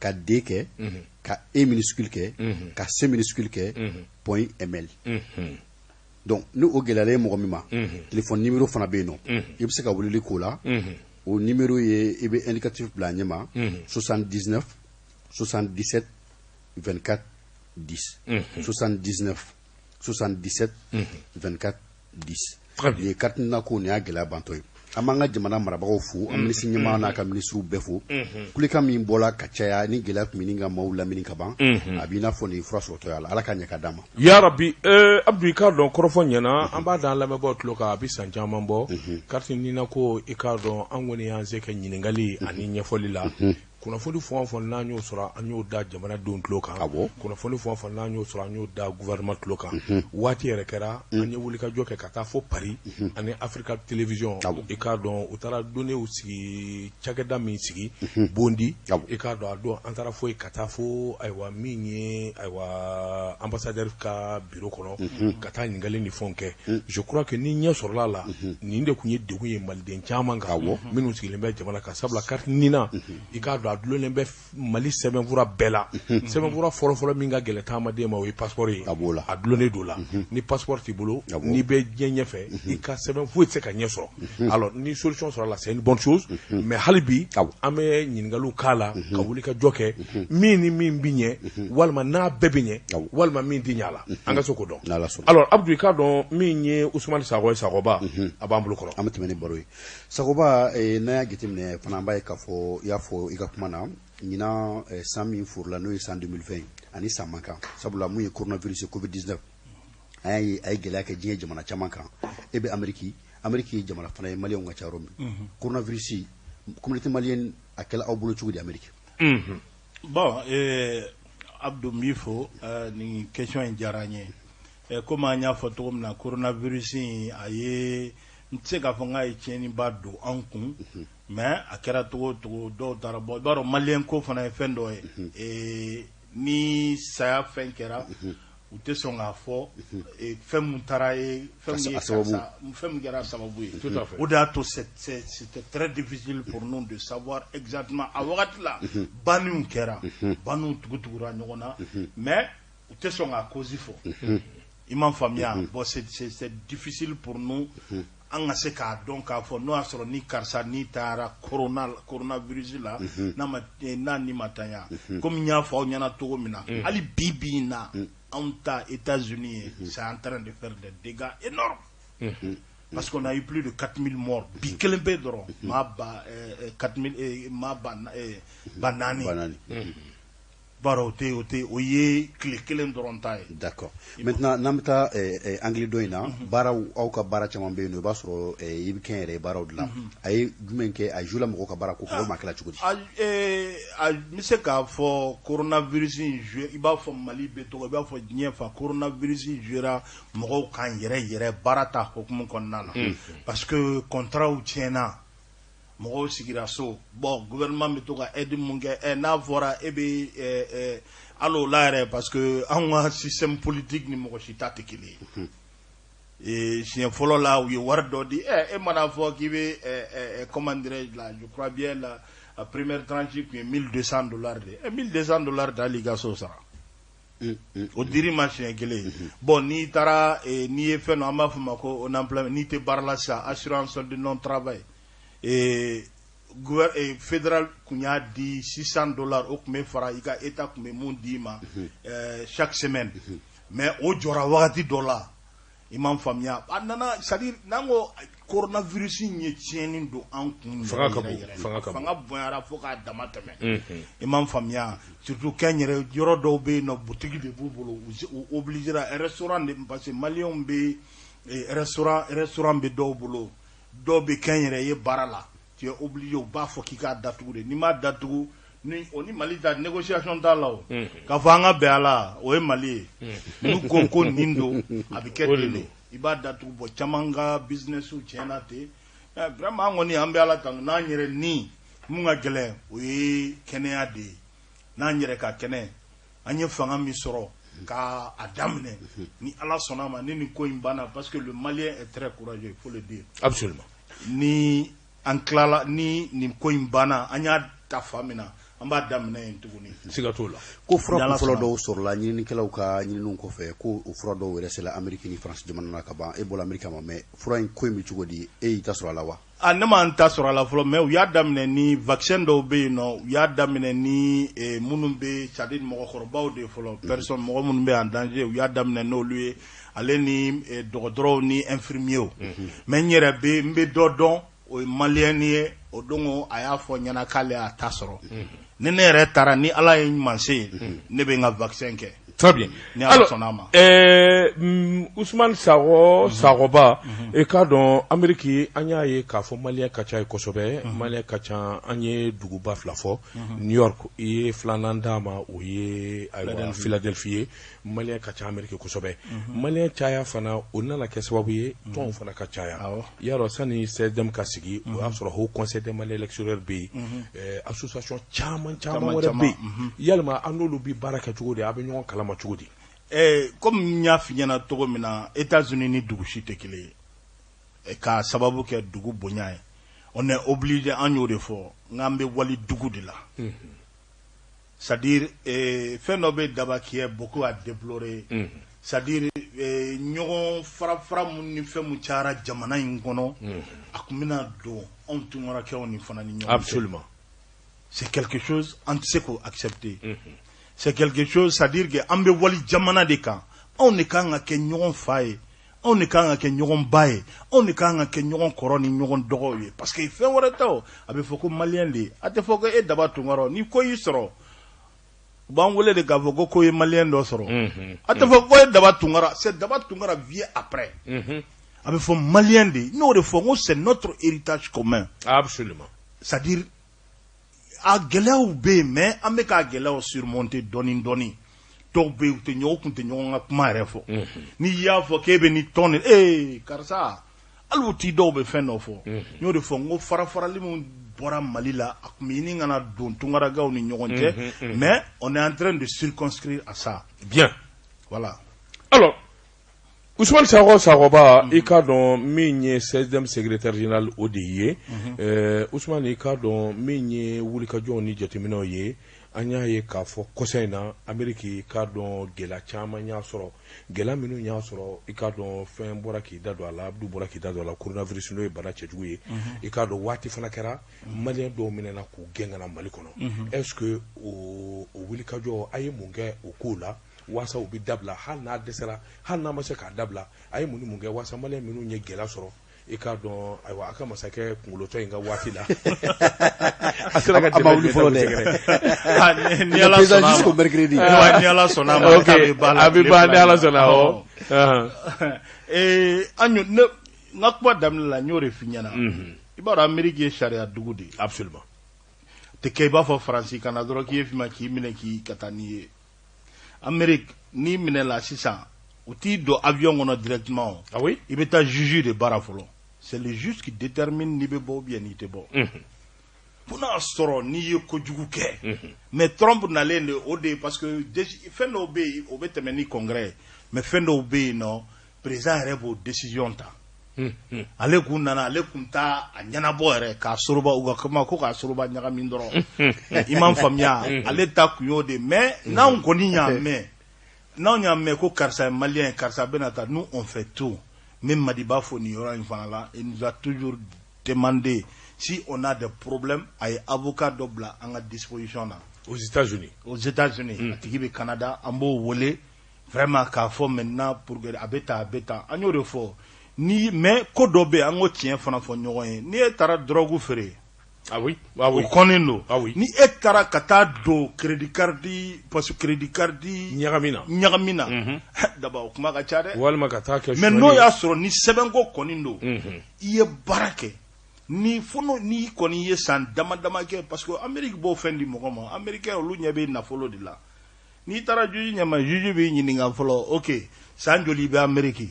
ka D ke ka E minuscule ke ka C minuscule ke point ML donc nous o gelale mo mima téléphone numéro fana be no ibe se ka wulili ko la o numéro ye ibe indicatif bla nyama 79 77 24 10 79 77 24 10 les cartes na ko ne agela bantoy amanga jamana marabagaw fu amnisi nyama na ka ministru befo kulika min bola kachaya ni gela mininga maula mininga ban abina foni fraso to yala ala kanya kadama ya rabbi abdou ikardon korofo nyana amba dan la mebo tloka bi sanjama mbo carte ni na ko ikardon angoni yanze ka nyiningali ani nyefoli la kuna foni fon na nyo sura anyo da jamana don tloka kuna foni fon na nyo sura anyo da gouvernement tloka wati rekera anyo wulika joke kata fo Paris ani Africa Television ikardon utara donné aussi chagada min sigi bondi ikardon ado antara fo kata fo aywa minye aywa ambassadeur ka bureau kono kata ngali ni fonke je crois que ni nya sur la ni nde kunye de kunye malden chamanga minu sigi lembe jamana ka sabla carte nina ikardon adlo lembe mali seben vura bela seben vura folo minga gele tama de ma wi passeport adlo ne dola ni passeport ti bolo ni be gyenye fe ika seben fu se ka nyeso alors ni solution sur la c'est une bonne chose mais halibi ame nyingalu kala ka wuli ka joke mini min binye walma na bebinye walma min dinyala anga soko don alors abdou ikardon minye Ousmane Sagoba abambulo kono amatimene boroy Sagoba na ya gitimne fana baye ka fo ya fo mana nina 100 000 pour la no 2020 ani samaka sabula mu coronavirus covid-19 ay gela ka jinje jamana chamaka ebe Amérique jamana fana malien nga charom coronavirus communauté malienne akela awbulo ci di Amérique bon Abdou Mifo ni question en jaranye comme anya photo na coronavirus aye ntse fonga icheni badu ankun mais akera to do darabo baro malien ko fana fendo ni saya fenkera ute songa fo fem taraye fem gera sababu tout à fait odato c'était très difficile pour nous de savoir exactement à wakati la banu kera banu tugutugura nyona mais ute songa cause fo imam famia bon c'est difficile pour nous anga se ka donc a fo no asro ni karsa ni tara coronavirus la na ni matanya comme nya fo nyana to mina ali bibi na anta États-Unis c'est en train de faire des dégâts énormes parce qu'on a eu plus de 4000 morts bikelembe doro maba 4000 maba banani baroté oye kelen dorontaye d'accord maintenant namta anglais doina bara au ka bara chama be no basro yibken re bara odla ay gumenke ay jula mo ka bara ko ko makala chukudi mise ka fo coronavirus je iba fo mali be to iba fo nyefa coronavirus jera mo kan yere barata ko mun konnala parce que contrat ou tiena mo sigira so bon gouvernement me to ka aide munge na vora ebe allo la parce que en système politique ni mo chita tekili et chien folo là où wardo di mana fo ki be comment dirais là je crois bien la première tranche qui est $1200 de $1200 d'aliga so ça o diri machine gele bon ni tara ni e fait no ma fuma ko on emploi ni te barla sa assurance de non travail et fédéral kunya di $600 au kume fara ika eta kume mundi ma chaque semaine mais o jora wakati dollar imam famia anana c'est-à-dire nango coronavirus nye tieni do an kun fanga boyara foka damatame imam famia surtout kenyere yoro do be no boutique de bubolo obligera un restaurant de parce que malien be restaurant be do bolo dɔw bɛ kɛ n yɛrɛ ye baara la tu es obligé u b'a fɔ k'i k'a datugu de n'i m'a datugu ni Mali ta négociation t'a la o k'a fɔ an ka bɛn a la o ye Mali ye n'u ko nin don a bɛ kɛ ten de i b'a datugu bɔ caman ka business tiɲɛna ten vraiment an kɔni an bɛ Ala tanu n'an yɛrɛ ni mun ka gɛlɛn o ye kɛnɛya de ye n'an yɛrɛ ka kɛnɛ an ye fanga min sɔrɔ ka a daminɛ ni Ala sɔnna ma ni nin ko in banna parce que le Malien est très courageux il faut le dire absolument ni an tilala ni nin ko in banna an y'a ta fa min na an b'a daminɛ yen tuguni siga t'o la ko fura fɔlɔ dɔw sɔrɔla ɲininikɛlaw ka ɲininiw kɔfɛ ko o fura dɔw yɛrɛ sela Amérique ni France jamana na ka ban e bɔra Amérique ma mais fura in ko in bɛ cogo di e y'i ta sɔrɔ a la wa ne ma n ta sɔrɔ a la fɔlɔ mais u y'a daminɛ ni vaccin dɔw bɛ yen nɔ u y'a daminɛ ni minnu bɛ c'est à dire mɔgɔkɔrɔbaw de fɔlɔ personne mɔgɔ minnu bɛ en danger u y'a daminɛ n'olu ye ale ni dɔgɔtɔrɔw ni infirmiers mais n yɛrɛ bɛ n bɛ dɔ dɔn o ye maliyɛn ye o don a y'a fɔ ɲɛna k'ale y'a ta sɔrɔ ni ne yɛrɛ taara ni Ala ye ɲuman se ye ne bɛ n ka vaccin kɛ. Très bien. Alors, Ousmane Saroba, et quand dans Amérique, on a eu k'a fɔ Malien kacha et Kosobe, Malien kacha, on a duguba flafo, New York, et Flanandama, ou y Philadelphie, Malien kacha Amérique Kosobe, Malien chaya fana, on a la keswabi, ton fana kachaya. Yaro sani c'est dem kasigi, ou a sur le haut conseil des Maliens électoraux B, association chaman wala B, yalma anolubi baraka chugode, abenyon kalama. Comme n y'a f'i ɲɛna cogo min na États-Unis ni dugu si tɛ kelen ye k'a sababu kɛ dugu bonya ye on est obligé an y'o de fɔ n'an bɛ wali dugu de la c'est à dire fɛn dɔ bɛ daba qui est beaucoup à déplorer c'est à dire ɲɔgɔn fara mun ni fɛn mun cayara jamana in kɔnɔ a tun bɛna don anw tunkarakɛw ni fana ni ɲɔgɔn cɛ absolument c'est quelque chose an tɛ se k'o accepter c'est quelque chose, c'est-à-dire que an bɛ wali jamana de kan anw de kan ka kɛ ɲɔgɔn fa ye anw de kan ka kɛ ɲɔgɔn ba ye anw de kan ka kɛ ɲɔgɔn kɔrɔ ni ɲɔgɔn dɔgɔw ye parce que fɛn wɛrɛ tɛ o a bɛ fɔ ko maliyɛn de a tɛ fɔ ko e daba tunkara ni ko y'i sɔrɔ u b'an wele de k'a fɔ ko ye maliyɛn dɔ sɔrɔ a tɛ fɔ ko e daba tunkara c'est daba tunkara vient après a bɛ fɔ maliyɛn de n'o de fɔ ko c'est notre héritage commun absolument c'est-à-dire a gɛlɛyaw bɛ yen mais an bɛ k'a gɛlɛyaw surmonter dɔɔni dɔɔni dɔw bɛ yen u tun tɛ ɲɔgɔn ka kuma yɛrɛ fɔ n'i y'a fɔ k'e bɛ nin tɔn de karisa hali u t'i dɔw bɛ fɛn dɔ fɔ n y'o de fɔ n ko farafarali min bɔra Mali la a tun bɛ ɲini ka na don tunkaragaw ni ɲɔgɔn cɛ mais on est en train de circonscrire à ça bien voilà alors Ousmane Saroba i ka dɔn min ye 16e secrétaire général o de ye Ousmane i ka dɔn min ye wulikajɔw ni jateminɛw ye an y'a ye k'a fɔ kɔsa in na Amérique i ka dɔn gɛlɛya caman y'a sɔrɔ gɛlɛya minnu y'a sɔrɔ i ka dɔn fɛn bɔra k'i da don a la Abdou bɔra k'i da don a la coronavirus n'o ye bana cɛjugu ye i ka dɔn waati fana kɛra maliyɛn dɔw minɛna k'u gɛn ka na Mali kɔnɔ est-ce que o wulikajɔ a ye mun kɛ o ko la wasa u bɛ dabila hali n'a dɛsɛra hali n'a ma se k'a dabila a ye mun ni mun kɛ wasa maliyɛn minnu ye gɛlɛya sɔrɔ i k'a dɔn ayiwa a ka masakɛ kunkolotɔ in ka waati la a sera ka dɛmɛ wuli fɔlɔ dɛ ni Ala sɔnna a ma a bɛ ban ni Ala sɔnna awɔ n ka kuma daminɛ la n y'o de f'i ɲɛna i b'a dɔn Amérique ye sariya dugu de ye absolument tɛ kɛ i b'a fɔ Faransi kana dɔrɔn k'i ye f'i ma k'i minɛ k'i ka taa n'i ye Amérique n'i minɛ la sisan u t'i don avion kɔnɔ directement ah oui i bɛ taa juge de baara fɔlɔ c'est le juge qui détermine n'i bɛ bɔ ou bien n'i tɛ bɔ fo n'a sɔrɔ n'i ye kojugu kɛ mais Trump nalen de o de parce que fɛn dɔw bɛ yen o bɛ tɛmɛ ni congrès ye mais fɛn dɔw bɛ yen nɔ président yɛrɛ b'o décision ta ale kun nana ale kun t'a a ɲɛnabɔ yɛrɛ k'a soroba u ka kuma ko k'a soroba ɲagami dɔrɔn i m'a faamuya ale ta kun y'o de mais n'anw kɔni y'a mɛn n'anw y'a mɛn ko karisa ye maliyɛn karisa bɛna taa nous on fait tout même Madiba fo nin yɔrɔ in fana la il nous a toujours demandé si on a des problèmes a ye avocat dɔ bila an ka disposition na aux États-Unis a tigi bɛ Canada an b'o wele vraiment k'a fɔ maintenant pour que a bɛ tan an y'o de fɔ ni mais ko dɔ bɛ yen an k'o tiɲɛ fana fɔ ɲɔgɔn ye n'i ye taara drogue feere Ah oui. O konnen do. Ah oui. Ni e taara ka taa don crédit carte parce que crédit carte ɲagamina daba o kuma ka ca dɛ. walima ka taa kɛ mais n'o y'a sɔrɔ ni sɛbɛnko kɔni do i ye baara kɛ ni kɔni ye san dama dama kɛ parce que Amérique b'o fɛn di mɔgɔ ma Américain olu ɲɛ bɛ nafolo de la n'i taara juge ɲɛma juge b'i ɲininka fɔlɔ ok san joli i bɛ Amérique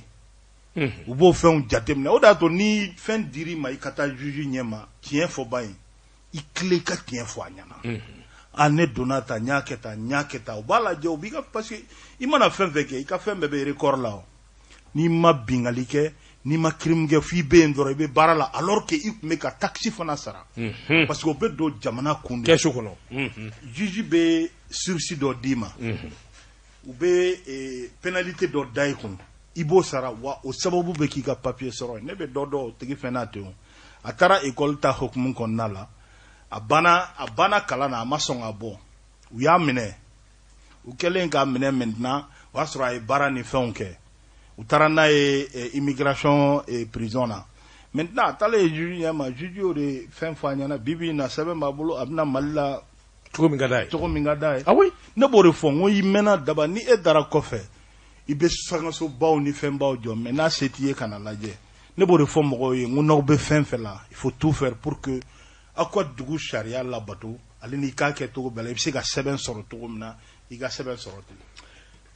u b'o fɛnw jateminɛ o de y'a to ni fɛn dir'i ma i ka taa juge ɲɛma tiɲɛ fɔ ba in i tile ka tiɲɛ fɔ a ɲɛna a ne donna ta n y'a kɛ tan u b'a lajɛ u b'i ka parce que i mana fɛn fɛn kɛ i ka fɛn bɛɛ bɛ record la o n'i ma bingali kɛ n'i ma crime kɛ f'i bɛ yen dɔrɔn i bɛ baara la alors que i tun bɛ ka taxe fana sara parce que o bɛ don jamana kun de kɛsu kɔnɔ juge bɛ sursis dɔ d'i ma u bɛ pénalité dɔ da i kun i b'o sara wa o sababu bɛ k'i ka papier sɔrɔ ne bɛ dɔ dɔn o tigi fɛn n'a ten a taara école ta hukumu kɔnɔna la a banna kalan na a ma sɔn ka bɔ u y'a minɛ u kɛlen k'a minɛ maintenant o y'a sɔrɔ a ye baara ni fɛnw kɛ u taara n'a ye immigration prison na maintenant a taalen juge ɲɛma juge y'o de fɛn fɔ a ɲɛna bibi in na sɛbɛn b'a bolo a bɛna Mali la cogo min ka d'a ye ah oui ne b'o de fɔ n ko i mɛnna daba ni e dara kɔfɛ i bɛ sangasobaw ni fɛnbaw jɔ mais n'a se t'i ye ka na lajɛ ne b'o de fɔ mɔgɔw ye n ko n'aw bɛ fɛn fɛn la il faut tout faire pour que aw ka dugu sariya labato ale n'i k'a kɛ cogo bɛɛ la i bɛ se ka sɛbɛn sɔrɔ cogo min na i ka sɛbɛn sɔrɔ ten.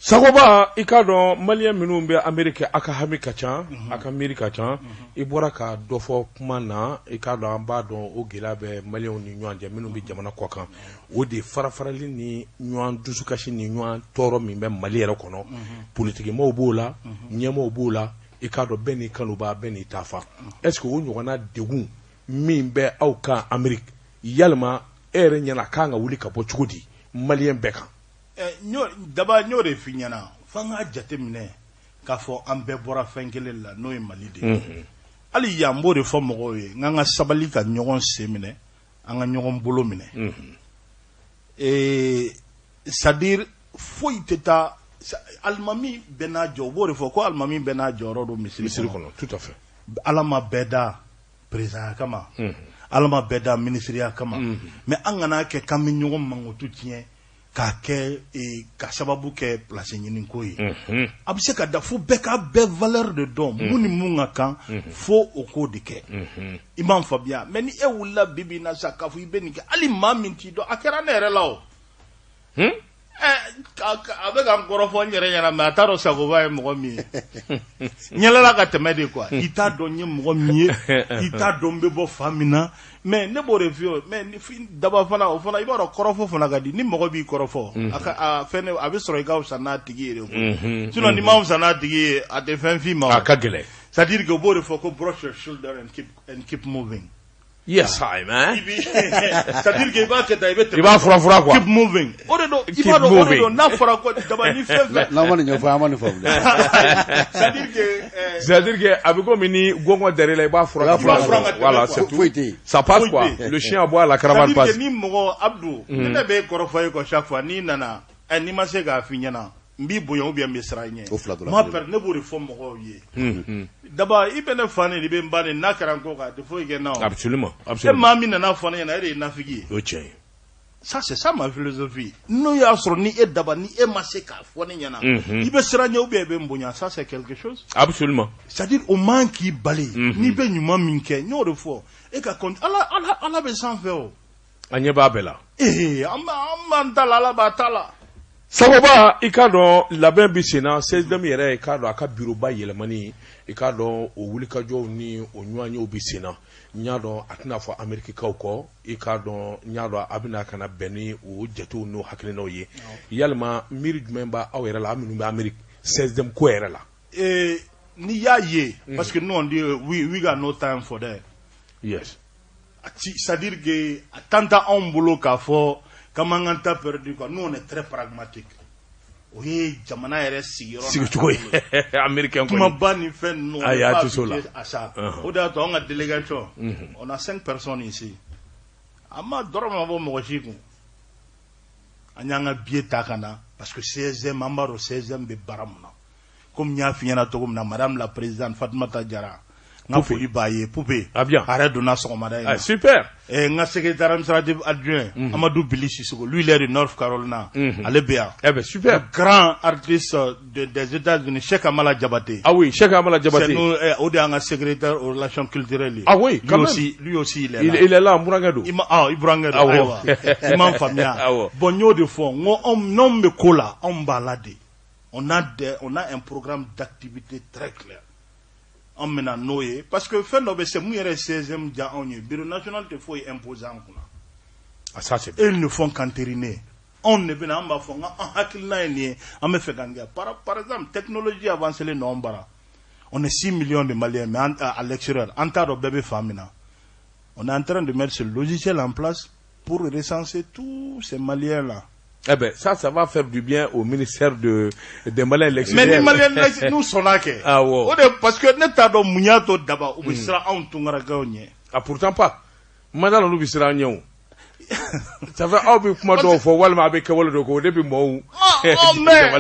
Sagoba i k'a dɔn maliyɛn minnu bɛ Amérique a ka hami ka ca a ka miiri ka ca i bɔra ka dɔ fɔ kuma na i k'a dɔn an b'a dɔn o gɛlɛya bɛ maliyɛnw ni ɲɔgɔn cɛ minnu bɛ jamana kɔ kan o de farafarali ni ɲɔgɔn dusukasi ni ɲɔgɔn tɔɔrɔ min bɛ Mali yɛrɛ kɔnɔ politikimɔgɔw b'o la ɲɛmɔgɔw b'o la i k'a dɔn bɛɛ n'i kanu b'a bɛɛ n'i ta fa est ce que o ɲɔgɔnna degun min bɛ aw kan Amérique yalima e yɛrɛ ɲɛna k'an ka wuli ka bɔ cogo di maliyɛn bɛɛ kan. Daba n'o de f'i ɲɛna f'an k'a jateminɛ k'a fɔ an bɛɛ bɔra fɛn kelen la n'o ye Mali de ye hali yan n b'o de fɔ mɔgɔw ye n k'an ka sabali ka ɲɔgɔn sen minɛ an ka ɲɔgɔn bolo minɛ c'est à dire foyi tɛ taa alimami bɛɛ n'a jɔ u b'o de fɔ ko alimami bɛɛ n'a jɔyɔrɔ don misiri kɔnɔ tout à fait Ala ma bɛɛ da président kama Ala ma bɛɛ da ministériya kama mais an kana kɛ k'an bɛ ɲɔgɔn mankutu tiɲɛ k'a kɛ ka sababu kɛ place ɲini ko ye a bɛ se ka da fo bɛɛ ka bɛɛ valeur de dɔn mun ni mun ka kan fo o ko de kɛ i m'an faamuya mais ni e wulila bibi in na sa k'a fɔ i bɛ nin kɛ hali maa min t'i dɔn a kɛra ne yɛrɛ la o a bɛ ka n kɔrɔfɔ n yɛrɛ ɲɛna mais a t'a dɔn Sagoba ye mɔgɔ min ye ɲɛlɛla ka tɛmɛ de quoi i t'a dɔn n ye mɔgɔ min ye i t'a dɔn n bɛ bɔ fa min na mais ne b'o de f'i ye mais daba fana o fana i b'a dɔn kɔrɔfɔ fana ka di ni mɔgɔ b'i kɔrɔfɔ a bɛ sɔrɔ i ka fisa n'a tigi ye de quoi sinon ni ma fisa n'a tigi ye a tɛ fɛn f'i ma a ka gɛlɛn c'est à dire que o b'o de fɔ ko brush your shoulder and keep moving. Yes, I man. C'est-à-dire que b'a kɛ ta i bɛ tɛmɛ. I b'a fura quoi. Keep moving. O de don i b'a dɔn o de don n'a fɔra ko daba ni fɛn fɛn. N'an ma nin ɲɛfɔ an ma nin faamu. C'est-à-dire que a bɛ komi ni gɔngɔn dɛrɛ la i b'a fura. Voilà, c'est tout. Ça passe quoi. Le chien aboie, la caravane passe. C'est-à-dire que ni mɔgɔ Abdou ne bɛ kɔrɔfɔ ye ko chaque fois n'i nana n'i ma se k'a f'i ɲɛna n b'i bonya ou bien n bɛ siran i ɲɛ. Moi ne b'o de fɔ mɔgɔw ye. Daba i bɛ ne fa ne de bɛ n ba ne n'a kɛra n kɔ kan a tɛ foyi kɛ n'a. Absolument. E maa min nana fɔ ne ɲɛna e de ye nafigi ye. O tiɲɛ ye. Ça c'est ça ma philosophie. N'o y'a sɔrɔ ni e daba ni e ma se k'a fɔ ne ɲɛna i bɛ siran ɲɛ ou bien i bɛ n bonya ça c'est quelque chose. Absolument. C'est-à-dire o man k'i bali n'i bɛ ɲuman min kɛ n y'o de fɔ e ka compte ala bɛ sanfɛ o. A ɲɛ b'a bɛɛ la. An b'an ta la ala b'a ta la. Sagoba i k'a dɔn labɛn bi sen na 16 yɛrɛ i k'a dɔn a ka bureauba yɛlɛmani i k'a dɔn o wulikajɔw ni o ɲɔgɔnyew bi sen na n y'a dɔn a tɛna fɔ Amerikikaw kɔ i k'a dɔn n y'a dɔn a bɛna ka na bɛn ni o jatew n'o hakilinaw ye yalima miiri jumɛn b'a aw yɛrɛ la aw minnu bɛ Amérique 16e ko yɛrɛ la. N'i y'a ye parce que nous on dit we got no time for that. Yes. C'est-à-dire que a tant anw bolo k'a fɔ k'an k'an ta perdu quoi nous on est très pragmatique. O ye jamana yɛrɛ sigicogo ye américain kuma ba ni fɛn ninnu a y'a to so la a ça o de y'a to an ka délégation on a 5 personnes ici an ma dɔrɔn ma bɔ mɔgɔ si kun an y'an ka billet ta ka na parce que 16e an b'a dɔn 16e bɛ baara mun na comme n y'a f'i ɲɛna cogo min na madame la présidente Fatumata Jara nga foli ba ye Poupé. Ah bien. Arrête donna sogomada Ah super. Nga secrétaire administratif adjoint Amadou Bilisi Sigo, lui il est de North Carolina. Allez bien. Eh ben super. Grand artiste des États-Unis, Cheikh Amala Diabaté. Ah oui, Cheikh Amala Diabaté. C'est nous un secrétaire aux relations culturelles. Ah oui, quand lui aussi il est là. Il est là, Mourangadou. Ibrahim ah Imam Famia. Bonjour de fond, on nomme Kola, on balade. On a un programme d'activité très clair. On mena noé parce que fin de c'est moi 16e dia on bureau national te faut imposant kuna. Ah ça c'est. Ils ne font qu'entériner. On ne bena amba font en hakilna ni on me fait ganga. Par exemple, technologie avancée les nombres. On est 6 millions de Maliens mais à l'extérieur, en tas de bébés femmes. On est en train de mettre ce logiciel en place pour recenser tous ces Maliens là. Eh ben, ça va faire du bien au ministère des Maliens l'extérieur. Mais les Maliens, nous sommes là. Ah ouais. Parce que nous avons mouniato d'abord, ou sera en tungara gagne. Ah, pourtant pas. Madame, nous sera en ça va, ah, mais comment on fait, walma avec Kawal Doko, depuis moi. Oh, mais,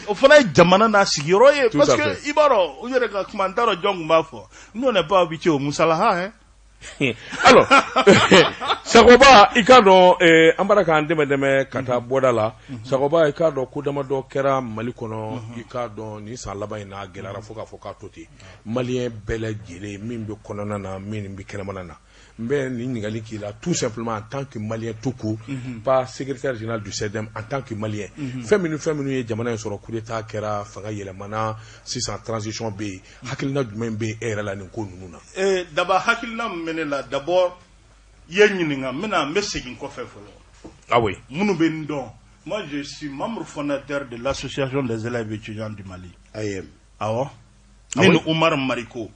on ferait Jamana na Sigiroye, parce que, Ibaro, où il y a un commentaire de Jong Mafo. Nous, on n'est pas habitués au Moussalaha, hein. Alors, Sagoba ikado ambaraka andeme kata bodala Sagoba ikado kudama do kera Mali kono ikado ni san laba ina gelara foka toti Malien bele jele min be konona na min be keramana na mbe ni ngali kila tout simplement en tant que Malien tout court pas secrétaire général du CEDEM en tant que Malien feminu ye jamana soro coup d'état kera fanga yelemana 600 transition be hakilna dum be era la ni ko nununa daba hakilna menela d'abord yenyinga mena messaging ko fe folo. Ah oui. Munu ben don. Moi je suis membre fondateur de l'association des élèves étudiants du Mali. AEM. Ah ouais. Nino Omar Mariko.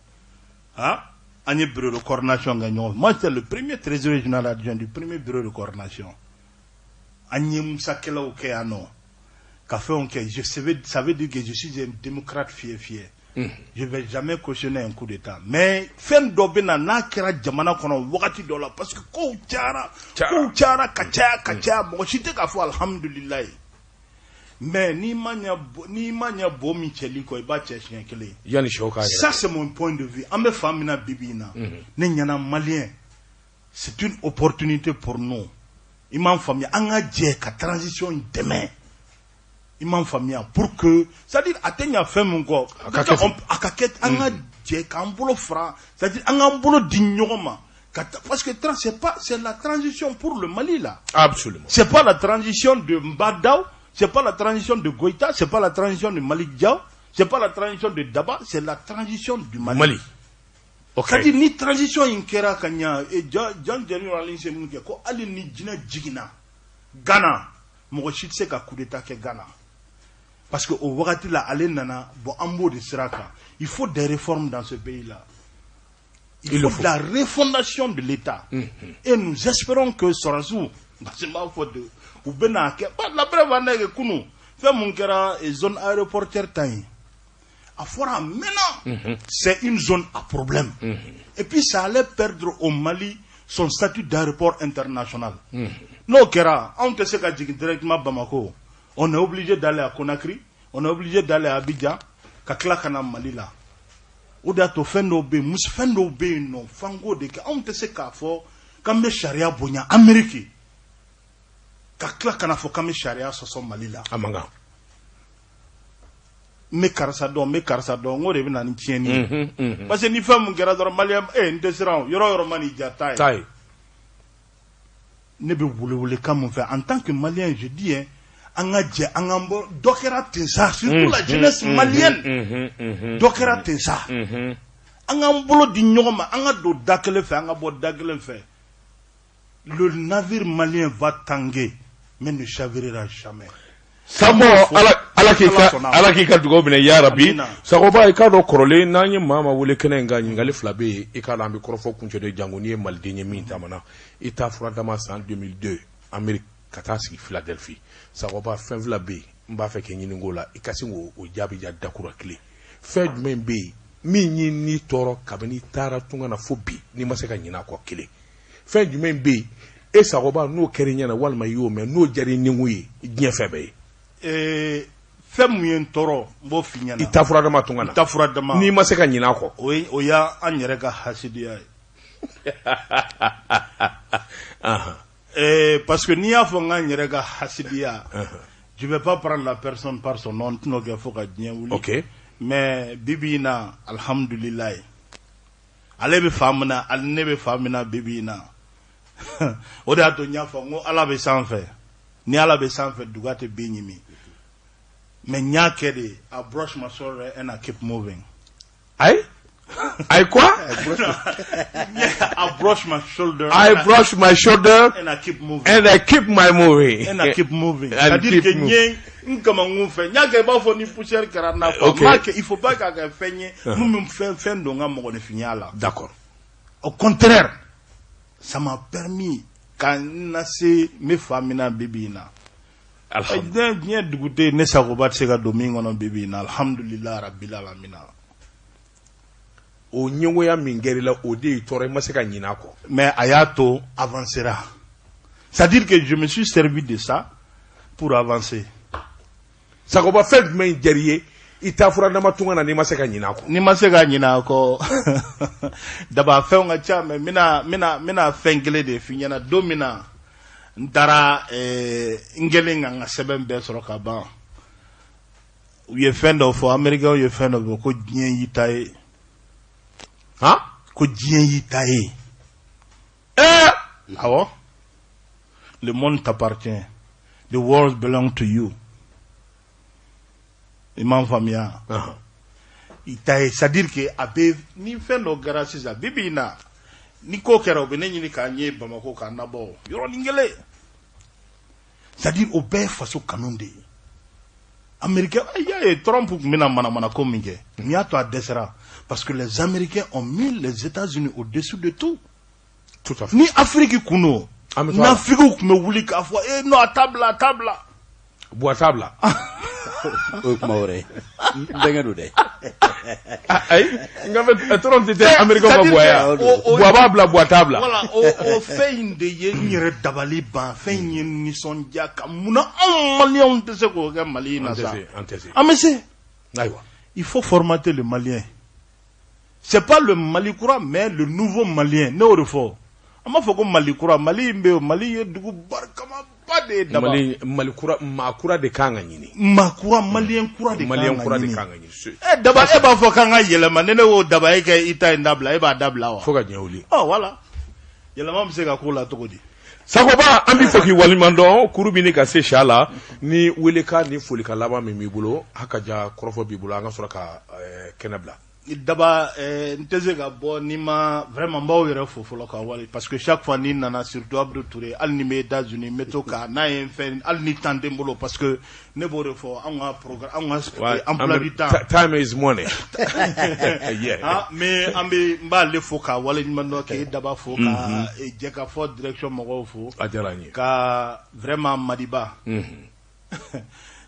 Ah Agné bureau de coordination gagnon. Moi c'est le premier trésorier général adjoint du premier bureau de coordination. Agné Moussa Kela Okeano. Café Onke, ça veut dire que je suis un démocrate fier. Je vais jamais cautionner un coup d'état. Mais fin d'obéna na kera jamana kono wakati dola parce que ko chara kacha mo chite ka fo alhamdulillah. Mais ni manya bo mi cheli ko ba chien kele. Yani shoka. Ça c'est mon point de vue. Ambe famina bibina. Ne nyana malien. C'est une opportunité pour nous. Imam famille anga je ka transition demain. Imam famille pour que c'est-à-dire atteindre fin mon corps akaket anga je kambolo fra c'est-à-dire anga bolo dignoma parce que c'est la transition pour le Mali là. Absolument. C'est pas la transition de Mbadao, c'est pas la transition de Goïta, c'est pas la transition de Malik Diaw, c'est pas la transition de Daba, c'est la transition du Mali. Okay. C'est-à-dire ni transition inkera kanya et John Jerry Rallin c'est mun ko ali ni jina jigina Ghana mo chitse ka coup d'état ke Ghana. Parce que au Wakati là, il faut des réformes dans ce pays-là. Il faut de la refondation de l'État. Et nous espérons que Sorasou, la preuve fait mon cœur et zone aéroportière taille. À Fora maintenant, c'est une zone à problème. Et puis ça allait perdre au Mali son statut d'aéroport international. Non, Kera, on te sait qu'à directement Bamako. On est obligé d'aller à Conakry, on est obligé d'aller à Abidjan, Kakla Kanam Malila. Odato Fendobe, Mous Fendobe, no, Fango de on te sait qu'à fort, Kambe Sharia Bonya, Amérique. Kakla Kanafo Kambe Sharia Sosom Malila. Amanga. Me Karsadon, on revient à Ntieni. Parce que ni femme Garador Maliam, Ndesran, Yoro Mani Jatai. Ne be voulez comme on fait. En tant que Malien, je dis, Angambo, Dokera Tensa, surtout la jeunesse malienne. Dokera Tensa. Angambolo d'Ignoma, Angado Dakele fait, Angabo Dakele fait. Le navire malien va tanguer, mais ne chavirera jamais. Samo alakika dugo bine ya rabbi sagoba ikado korole nanye mama wule kene nga ngali flabe ikado ambi korofo kunche de jangoni maldenye minta mana ita fradama en 2002 Amerique katasi Philadelphie sagoba fin flabe mba fe kenyini ngola ikasi ngo o jabi ja dakura kle fed membe minyi ni toro kabani tara tunga na fobi ni maseka nyina ko kle fed membe e sagoba no kerinya na walma yo me no jari ninguyi gnye febe fɛn mun ye n tɔɔrɔ n b'o f'i ɲɛna. I ta fura dama tun ka na. I ta fura dama. N'i ma se ka ɲin'a kɔ. O y'a an yɛrɛ ka hasidiya ye. Parce que n'i y'a fɔ n k'an yɛrɛ ka hasidiya, je vais pas prendre la personne par son nom, n tɛn'o kɛ fo ka diɲɛ wuli. Ok. Mais bibi in na alhamdulilayi ale bɛ fa min na ali ne bɛ fa min na bibi in na o de y'a to n y'a fɔ n ko ala bɛ sanfɛ ni ala bɛ sanfɛ duga tɛ bin ɲimi mais n y'a kɛ de I brush my shoulder and I keep moving. Ayi quoi? I brush my shoulder. I brush my shoulder and I keep moving. And I keep my moving. And I keep moving. C'est-à-dire que nye nkama ngunfe nyaka ba fo ni poussière kara na fa marque il faut pas ka fenye nous fait do nga mo ne finyala. D'accord. Au contraire, ça m'a permis quand nase me famina bibina. Alhamdulillah. Bien duguté ne sa ko bat se ka domingo no bibina. Alhamdulillah rabbil alamin. O nyewoya mingeri la o de tore ma se ka nyina ko. Mais ayato avancera. C'est-à-dire que je me suis servi de ça pour avancer. Sagoba fait men jeriye ita fura dama tunga na ni ma se ka nyina ko. Ni ma se ka nyina ko. Daba fe nga cha me mina fengele de finyana domina ndara ngele nga seben be soro ka ban. We friend of America, we friend of ko dien yitaye. Hein? Ko dien yitaye. Ah bon? Le monde t'appartient. The world belongs to you. Imam Famia. C'est-à-dire que abe ni fait no grâce à bibina ni ko kero be ni ka nye Bamako ka nabo yoro ningele. C'est-à-dire au be faso kanonde. Américains aïe Trump mina mana ko minge. Ni ato adesera parce que les Américains ont mis les États-Unis au-dessus de tout. Tout à fait. Ni Afrique kuno. N'Afrique me wuli ka fo no à table. Bois table. O kuma wore. Denga de. Ay, ngave toron tete America ba boya. Bois ba bla bois table. Voilà, au fait de yenire dabali ban, fait ni son dia kamuna Malien de ce ko ga Mali na ça. Ah mais c'est. Il faut formater le Malien. C'est pas le Mali Koura mais le nouveau Malien, ne au fort. Ama foko Mali Koura, Mali mbe Mali dugu barkama pas de daba. Mali Koura makura de kanga nyini. Makura Malien Koura de kanga nyini. Daba e ba fo kanga yelema nene wo daba e ke ita ndabla e ba dabla wa. Foka nyawli. Oh voilà. Yelema mse ka kula tokodi. Sakoba ambi foki walimando kurubini ka se shala ni weleka ni folika laba mi bulo hakaja krofo bibulo anga suraka kenabla. D'abord, nteze ka bo ni ma vraiment ba yere fofolo ka wali parce que chaque fois ni nana surtout Abdou Touré al ni me États-Unis metoka na en fait al ni tande mbolo parce que ne bo refo on a programme on a emploi du temps. Time is money. Yeah. Ah mais ambe mba le foka wali ni mando ke d'abord foka e jeka fo direction mo fo ajarani ka vraiment Madiba.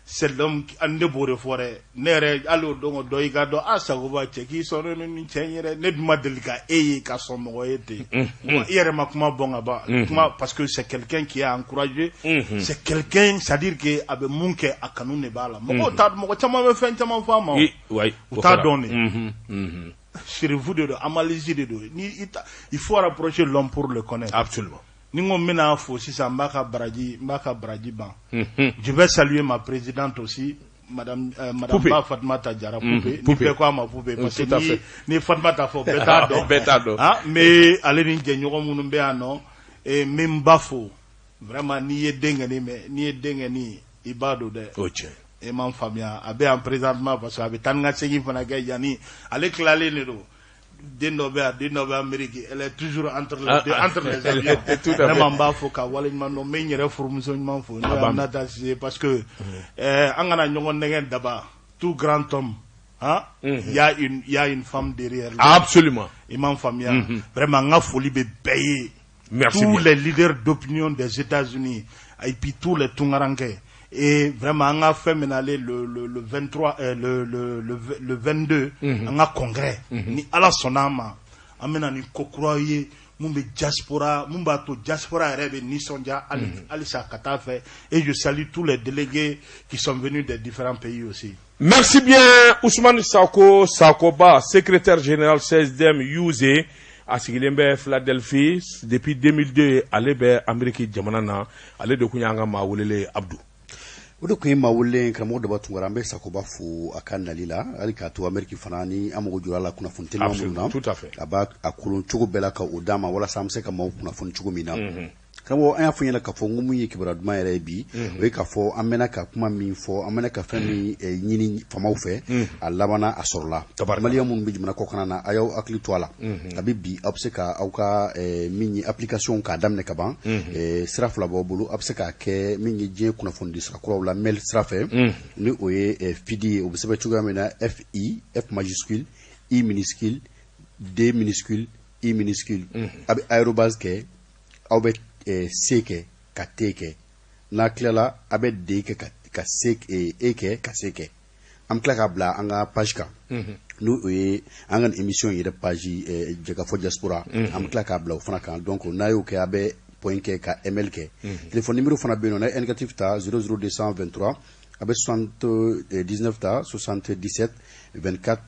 C'est l'homme qui a ne beau forêt, nere allo dongo doiga do asagoba cheki sono ni chenyere ne duma delika eye ka somo ete. Hier makuma bonga ba, parce que c'est quelqu'un qui a encouragé, c'est quelqu'un, c'est-à-dire que abe munke akanu ne bala. Moko ta moko chama me fen chama fama. Oui, ta donné. Sur vous de analyser de il faut rapprocher l'homme pour le connaître. Absolument. Ningo mena fo si sa mbaka braji ban. Je vais saluer ma présidente aussi, madame Ba Fatmata Diarra Poupé. Ni pe quoi ma Poupé parce que ni Fatmata fo betado. Ah mais allez ni genyo munu be ano et memba fo. Vraiment ni dengani mais ni dengani ibado de. OK. Et man famia abe en présentement parce que abe tanga segi fana ga yani allez claler ne do. Dinobe Amérique, elle est toujours entre les avions. Vraiment bas faut qu'à Walliman no menyere formation man fo parce que angana nyongo negen daba tout grand homme hein il y a une femme derrière lui. Absolument. Imam Famia vraiment nga folie be payer tous les leaders d'opinion des États-Unis et puis tous les tungaranke. Et vraiment on a fait menaler le 23 le 22 on a congrès ni ala sonama amena ni kokroye mun bɛ diaspora mun b'a to diaspora yɛrɛ bɛ nisɔndiya halisa ka taa fɛ et je salue tous les délégués qui sont venus des différents pays aussi. Merci bien Ousmane Sakoba, secrétaire général 16e USE a sigilen bɛ Philadelphie depuis 2002 ale bɛ Amérique jamana na ale de kun y'an ka maa welele Abdou. O de kun ye maa welelen karamɔgɔ Daba Tunkara an bɛ Sakoba fo a ka nali la hali k'a to Amérique fana ni an mago jɔra a la kunnafoni telima minnu na tout à fait a b'a a kolon cogo bɛɛ la ka o d'a ma walasa an bɛ se ka maaw kunnafoni cogo min na. Karamɔgɔ an y'a fɔ ɲɛna k'a fɔ n ko mun ye kibaruya duman yɛrɛ ye bi o ye k'a fɔ an mɛna ka kuma min fɔ an mɛna ka fɛn min ɲini famaw fɛ a labanna a sɔrɔla maliyɛn minnu bɛ jamana kɔkan na a y'aw hakili to a la a bɛ bi aw bɛ se ka aw ka min ye application k'a daminɛ ka ban sira fila b'aw bolo a bɛ se k'a kɛ min ye diɲɛ kunnafonidi sira kuraw la mail sira fɛ ni o ye fidi ye o bɛ sɛbɛn cogoya min na F majuscule I minuscule D minuscule I minuscule a bɛ arobase kɛ aw bɛ C kɛ ka T kɛ n'a tilala a bɛ D kɛ ka C E kɛ ka C kɛ an bɛ tila k'a bila an ka page kan n'o ye an ka émission yɛrɛ page Jɛkafɔ diaspora an bɛ tila k'a bila o fana kan donc n'a y'o kɛ a bɛ point kɛ ka email kɛ téléphone numéro fana bɛ yen nɔ n'a ye indicatif ta 00223 a bɛ 79 ta 77 24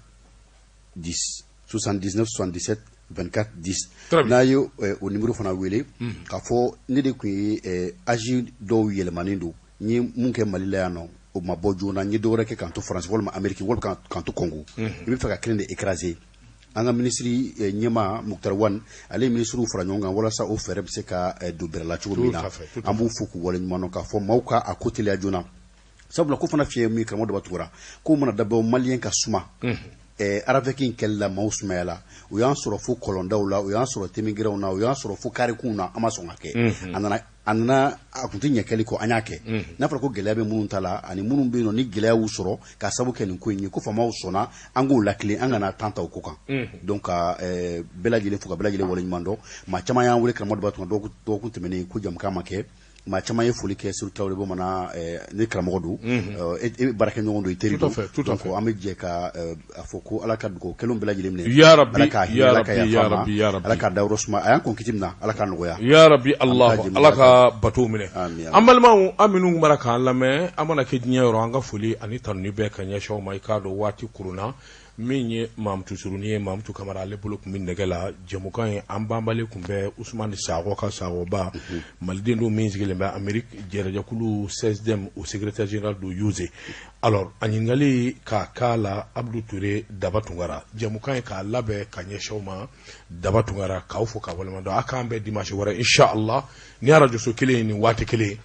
10 79 77 24 10 n'a ye o numéro fana wele k'a fɔ ne de kun ye agi dɔw yɛlɛmanen don n ye mun kɛ Mali la yan nɔ o ma bɔ joona n ye dɔwɛrɛ kɛ k'an to France walima Amérique walima k'an to Congo i bɛ fɛ ka kelen de écraser an ka ministre ɲɛmaa Muktar Wan ale ye ministre fara ɲɔgɔn kan walasa o fɛɛrɛ bɛ se ka don bɛrɛ la cogo min na an b'u fo k'u waleɲuman dɔn k'a fɔ maaw ka a ko teliya joona sabula ko fana fiyɛ min karamɔgɔ Daba Tunkara ko mana dabɔ maliyɛn ka suma aravɛki in kɛlɛ la maaw sumaya la o y'an sɔrɔ fo kɔlɔndaw la o y'an sɔrɔ temigiraw na o y'an sɔrɔ fo karikunw na an ma sɔn ka kɛ a nana a kun tɛ ɲɛkɛli kɔ an y'a kɛ n'a fɔra ko gɛlɛya bɛ minnu ta la ani minnu bɛ yen nɔ ni gɛlɛya y'u sɔrɔ ka sababu kɛ nin ko in ye ko faamaw sɔnna an k'o lakile an kana tan ta o ko kan donc ka bɛɛ lajɛlen fo ka bɛɛ lajɛlen waleɲuman dɔn maa caman y'an wele karamɔgɔ Daba Tunkara dɔgɔkun tɛmɛnen ko jamukan ma kɛ maa caman ye foli kɛ Seydou Traoré bamanan ne karamɔgɔ don e baarakɛ ɲɔgɔn don i teri don donc an bɛ jɛ ka a fɔ ko ala ka dugawu kɛlenw bɛɛ lajɛlen minɛ ala k'a hinɛ ala ka yafa ma ala k'a dayɔrɔ suma a y'an kɔn kiti min na ala k'a nɔgɔya ya rabbi ala ka bato minɛ an balimaw an minnu mara k'an lamɛn an mana kɛ diɲɛ yɔrɔ an ka foli ani tanuni bɛɛ ka ɲɛsin aw ma i k'a dɔn waati kurunna min ye Mamutu Surunin ye Mamutu Kamara ale bolo kun bɛ nɛgɛ la jɛmukan ye an banbalen kun bɛ Ousmane Sakɔ ka Sakoba maliden don min sigilen bɛ Amérique jɛrɛjɛkulu 16e au secrétaire général do USE alors a ɲininkali k'a k'a la Abdou Touré Daba Tunkara jɛmukan ye k'a labɛn ka ɲɛsin aw ma Daba Tunkara k'aw fo k'a waleɲuman dɔn a k'an bɛn dimanche wɛrɛ inchallah ni arajo so kelen nin waati kelen